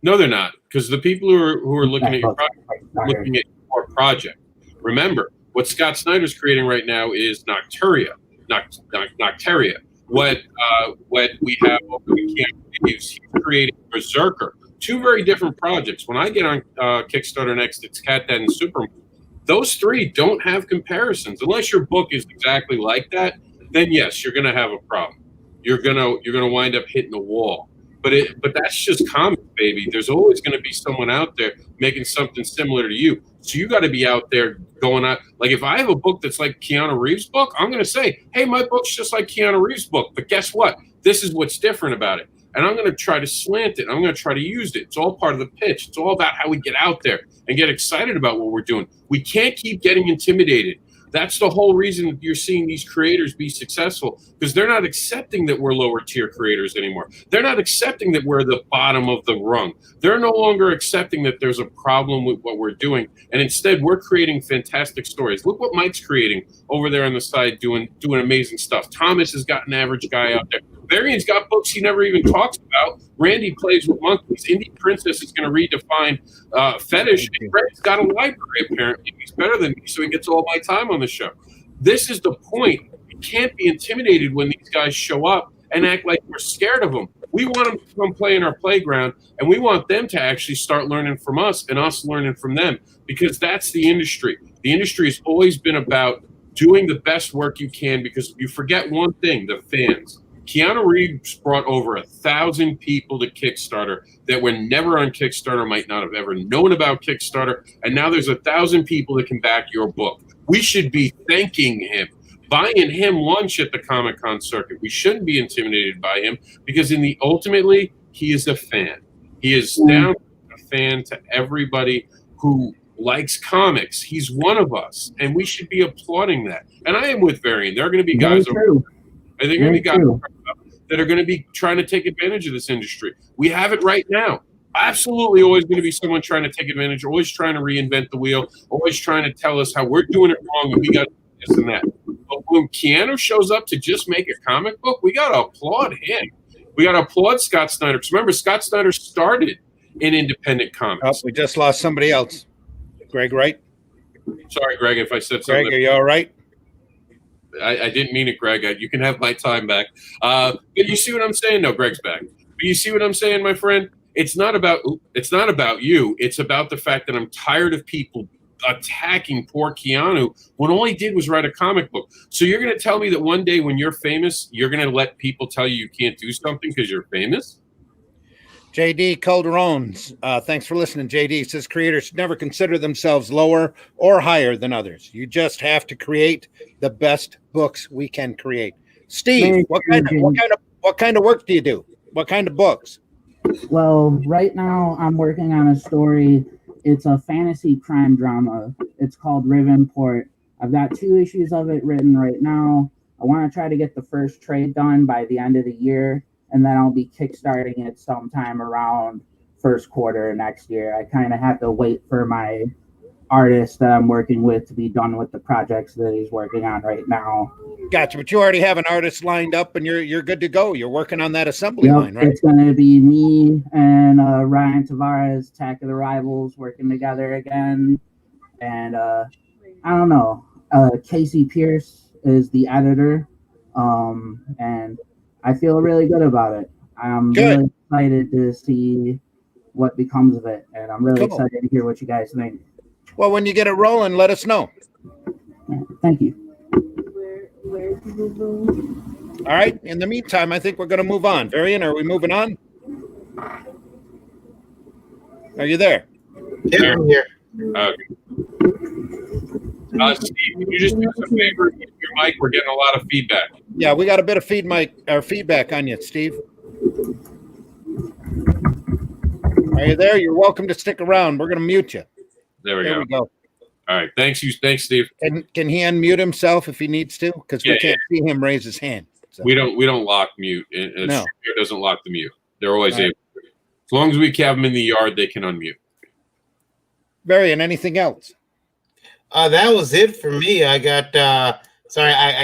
No, they're not, because the people who are looking at your project are looking at your project. Remember, what Scott Snyder's creating right now is Nocturia. What we have over the Reeves, he's creating Berserker. Two very different projects. When I get on Kickstarter next, it's Cat Dad and Superman. Those three don't have comparisons. Unless your book is exactly like that, then yes, you're going to have a problem. You're gonna wind up hitting the wall. But that's just comics, baby. There's always going to be someone out there making something similar to you. So you got to be out there going out. Like if I have a book that's like Keanu Reeves' book, I'm going to say, hey, my book's just like Keanu Reeves' book. But guess what? This is what's different about it. And I'm going to try to slant it. I'm going to try to use it. It's all part of the pitch. It's all about how we get out there and get excited about what we're doing. We can't keep getting intimidated. That's the whole reason you're seeing these creators be successful, because they're not accepting that we're lower tier creators anymore. They're not accepting that we're the bottom of the rung. They're no longer accepting that there's a problem with what we're doing. And instead, we're creating fantastic stories. Look what Mike's creating over there on the side, doing amazing stuff. Thomas has got an average guy out there. Varian's got books he never even talks about. Randy plays with monkeys. Indie Princess is going to redefine fetish. And Greg's got a library, apparently. He's better than me, so he gets all my time on the show. This is the point. We can't be intimidated when these guys show up and act like we're scared of them. We want them to come play in our playground, and we want them to actually start learning from us and us learning from them, because that's the industry. The industry has always been about doing the best work you can, because you forget one thing, the fans. Keanu Reeves brought over 1,000 people to Kickstarter that were never on Kickstarter, might not have ever known about Kickstarter, and now there's 1,000 people that can back your book. We should be thanking him, buying him lunch at the Comic-Con circuit. We shouldn't be intimidated by him, because ultimately, he is a fan. He is now a fan to everybody who likes comics. He's one of us, and we should be applauding that. And I am with Varian. There are going to be guys and they're going to be guys that are going to be trying to take advantage of this industry. We have it right now. Absolutely always going to be someone trying to take advantage, always trying to reinvent the wheel, always trying to tell us how we're doing it wrong and we got this and that. But when Keanu shows up to just make a comic book, we got to applaud him. We got to applaud Scott Snyder. Because remember, Scott Snyder started in independent comics. Oh, we just lost somebody else. Greg, right? Sorry, Greg, if I said something. Greg, are you all right? I didn't mean it, Greg. You can have my time back. But you see what I'm saying? No, Greg's back. But you see what I'm saying, my friend? It's not about you. It's about the fact that I'm tired of people attacking poor Keanu when all he did was write a comic book. So you're going to tell me that one day when you're famous, you're going to let people tell you can't do something because you're famous? JD Calderones, thanks for listening. JD says creators should never consider themselves lower or higher than others. You just have to create the best books we can create. Steve, what kind of work do you do? What kind of books? Well, right now I'm working on a story. It's a fantasy crime drama. It's called Rivenport. I've got 2 issues of it written right now. I want to try to get the first trade done by the end of the year, and then I'll be kickstarting it sometime around first quarter next year. I kind of have to wait for my artist that I'm working with to be done with the projects that he's working on right now. Gotcha, but you already have an artist lined up, and you're good to go. You're working on that assembly Yep, line, right? it's going to be me and Ryan Tavares, Attack of the Rivals, working together again. And I don't know, Casey Pierce is the editor, and I feel really good about it. I'm really excited to see what becomes of it, and I'm really excited to hear what you guys think. Well, when you get it rolling, let us know. Thank you. All right. In the meantime, I think we're going to move on. Varian, are we moving on? Are you there? Yeah, I'm here. Steve, can you just do us a favor? Your mic, we're getting a lot of feedback. Yeah, we got a bit of feedback on you, Steve. Are you there? You're welcome to stick around. We're going to mute you. There we go. All right. Thanks, Steve. Can he unmute himself if he needs to? Because we can't see him raise his hand. So. We don't lock mute. And No. It doesn't lock the mute. They're always All right. able to. As long as we have them in the yard, they can unmute. Varian, anything else? That was it for me. I got I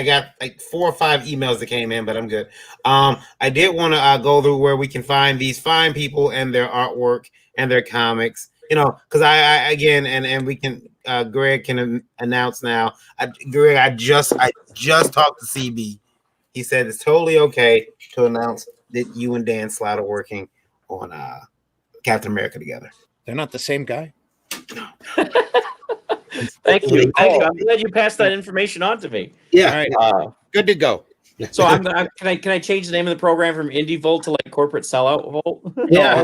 got like 4 or 5 emails that came in, but I'm good. I did want to go through where we can find these fine people and their artwork and their comics. You know, because I again, and we can Greg can announce now. Greg, I just talked to CB. He said it's totally okay to announce that you and Dan Slott are working on Captain America together. They're not the same guy. Thank you. I'm glad you passed that information on to me. Yeah. All right. Good to go. So can I change the name of the program from Indie Volt to like Corporate Sellout Volt? Yeah.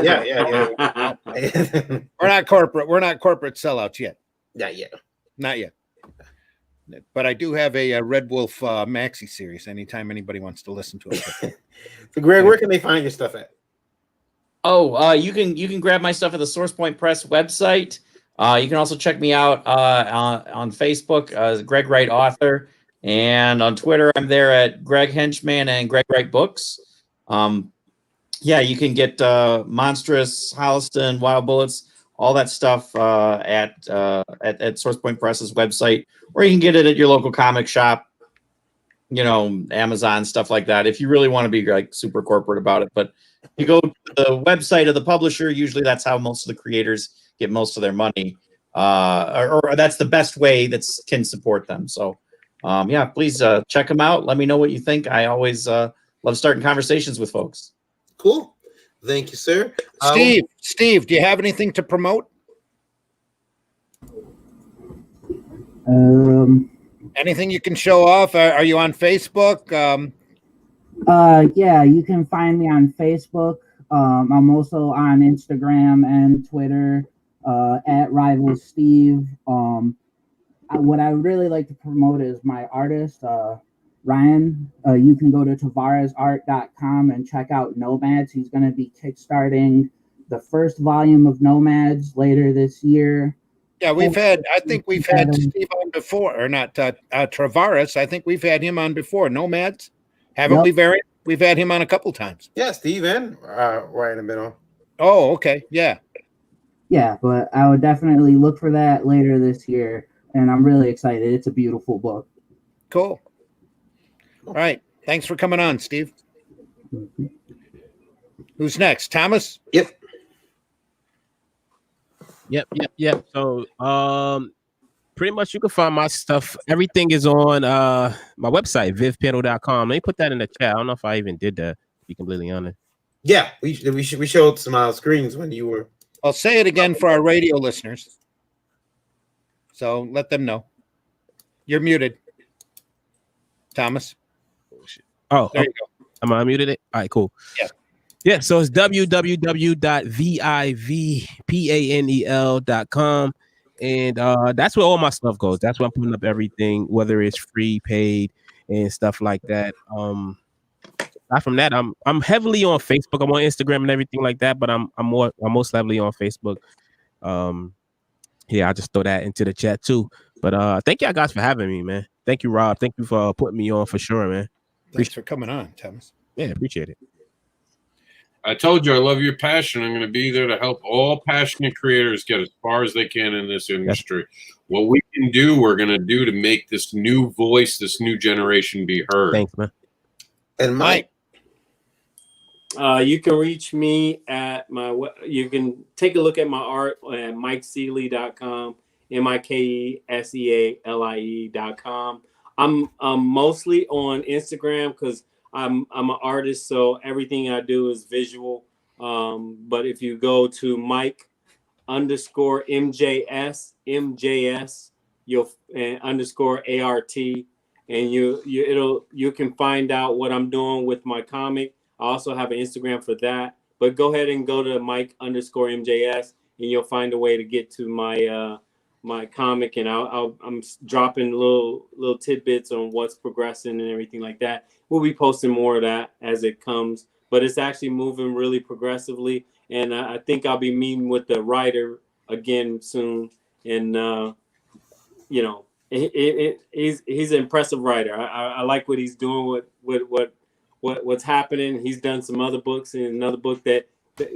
We're not corporate sellouts yet. Not yet. But I do have a Red Wolf maxi series. Anytime anybody wants to listen to it. So, Greg, where can they find your stuff at? Oh, you can grab my stuff at the Source Point Press website. You can also check me out on Facebook as Greg Wright Author, and on Twitter I'm there at Greg Henchman and Greg Wright Books. Yeah, you can get Monstrous, Holliston, Wild Bullets, all that stuff at Source Point Press's website, or you can get it at your local comic shop. You know, Amazon, stuff like that. If you really want to be like super corporate about it, but you go to the website of the publisher. Usually, that's how most of the creators get most of their money, or that's the best way that can support them. So, yeah, please check them out. Let me know what you think. I always love starting conversations with folks. Cool. Thank you, sir. Steve, do you have anything to promote? Anything you can show off? Are you on Facebook? Yeah, you can find me on Facebook. I'm also on Instagram and Twitter at Rival Steve. What I would really like to promote is my artist, Ryan. You can go to tavaresart.com and check out Nomads. He's going to be kickstarting the first volume of Nomads later this year. Yeah, I think we've had Steve on before, or not Tavares. I think we've had him on before. Nomads, haven't we? We've had him on a couple times. Yeah, Steve and Ryan have been on. Oh, okay, yeah. Yeah, but I would definitely look for that later this year, and I'm really excited. It's a beautiful book. Cool. All right, thanks for coming on, Steve. Mm-hmm. Who's next? Thomas? Yep. So, pretty much you can find my stuff. Everything is on my website, vivpanel.com. Let me put that in the chat. I don't know if I even did that, to be completely honest. Yeah, we showed some screens when you were. I'll say it again for our radio listeners. So let them know. You're muted, Thomas. Oh, there you go. Am I unmuted it? All right, cool. Yeah, so it's www.vivpanel.com. And that's where all my stuff goes. That's where I'm putting up everything, whether it's free, paid, and stuff like that. Aside from that, I'm heavily on Facebook. I'm on Instagram and everything like that, but I'm most heavily on Facebook. Yeah, I'll just throw that into the chat too. But thank y'all guys for having me, man. Thank you, Rob. Thank you for putting me on for sure, man. Thanks for coming on, Thomas. Yeah, appreciate it. I told you I love your passion. I'm going to be there to help all passionate creators get as far as they can in this industry. What we can do, we're going to do to make this new voice, this new generation be heard. Thanks, man. And Mike. You can reach me at you can take a look at my art at MikeSealy.com, MikeSealie.com. I'm mostly on Instagram because I'm an artist, so everything I do is visual. But if you go to Mike_MJS, you'll _ART, and you can find out what I'm doing with my comic. I also have an Instagram for that, but go ahead and go to Mike_MJS, and you'll find a way to get to my my comic, and I'm dropping little tidbits on what's progressing and everything like that. We'll be posting more of that as it comes, but it's actually moving really progressively, and I think I'll be meeting with the writer again soon, and you know, he's an impressive writer. I like what he's doing with what's happening. He's done some other books and another book that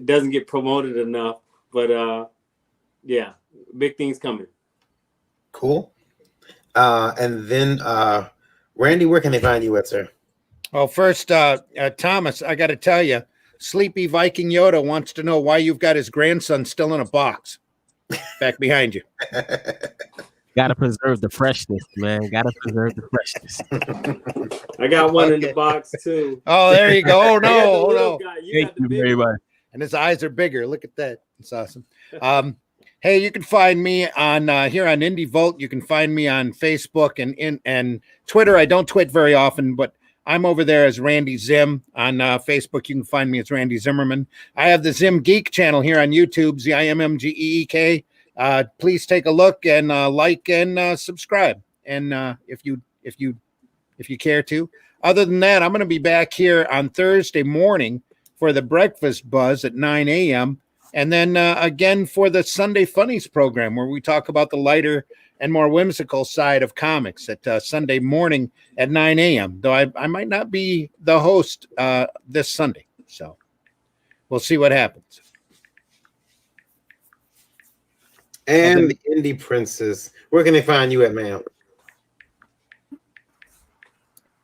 doesn't get promoted enough, but yeah, big things coming. Cool. And then Randy, where can they find you at, sir? Well, first, Thomas, I got to tell you, Sleepy Viking Yoda wants to know why you've got his grandson still in a box back behind you. Gotta preserve the freshness, man. Gotta preserve the freshness. I got one in the box too. Oh, there you go. Oh no, oh no. Thank you very much. And his eyes are bigger. Look at that. It's awesome. Hey, you can find me on here on Indie Vote. You can find me on Facebook and Twitter. I don't tweet very often, but I'm over there as Randy Zim. On Facebook, you can find me as Randy Zimmerman. I have the Zim Geek channel here on YouTube, ZIMMGEEK. Please take a look and like and subscribe. And if you care to. Other than that, I'm going to be back here on Thursday morning for the Breakfast Buzz at 9 a.m. And then again for the Sunday Funnies program, where we talk about the lighter and more whimsical side of comics at Sunday morning at 9 a.m. Though I might not be the host this Sunday. So we'll see what happens. And the Indie Princess, where can they find you at, ma'am?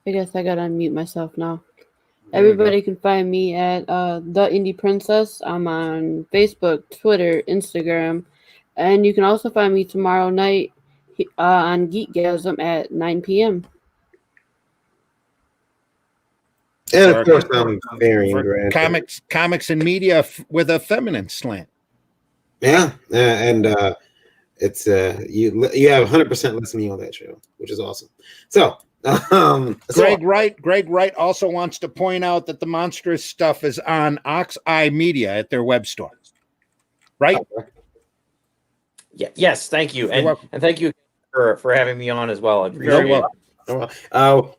I guess I gotta unmute myself now. Everybody can find me at The Indie Princess. I'm on Facebook, Twitter, Instagram, and you can also find me tomorrow night on Geekgasm at 9 p.m. And of course, I'm very Grant. Comics and media with a feminine slant. Yeah, and it's you have 100% listen to me on that show, which is awesome. So. Greg Wright also wants to point out that the monstrous stuff is on Ox Eye Media at their web store. Right? Yeah, yes, thank you. And thank you for having me on as well. Very well.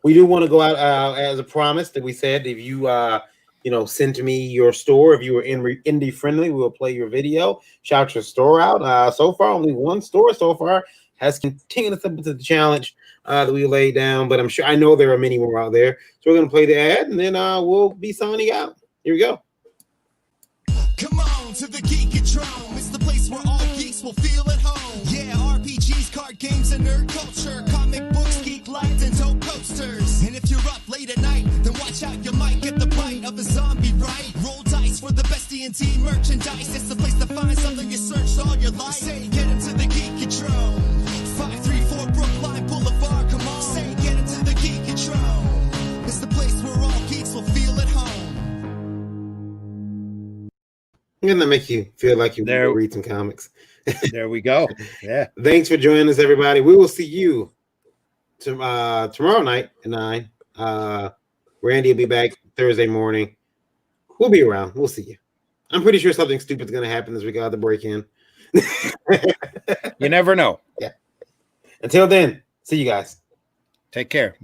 We do want to go out as a promise that we said, if you send to me your store, if you were indie friendly, we will play your video, shout your store out. So far, only one store so far has continued to step into the challenge that we laid down, but I know there are many more out there. So we're going to play the ad, and then we'll be signing out. Here we go. Come on to the Geekatron. It's the place where all geeks will feel at home. Yeah, RPGs, card games, and nerd culture. Comic books, geek lights, and tote coasters. And if you're up late at night, then watch out, you might get the bite of a zombie, right? Roll dice for the best D&T merchandise. It's the place to find something you searched all your life. Say, get into the Geekatron. 534 Brookline Boulevard, come on. Say, get into the Geekatron. It's the place where all geeks will feel at home. I'm going to make you feel like you read some comics. There we go. Yeah. Thanks for joining us, everybody. We will see you tomorrow night at 9. Randy will be back Thursday morning. We'll be around. We'll see you. I'm pretty sure something stupid is going to happen this week. I'll have to break in. You never know. Yeah. Until then, see you guys. Take care.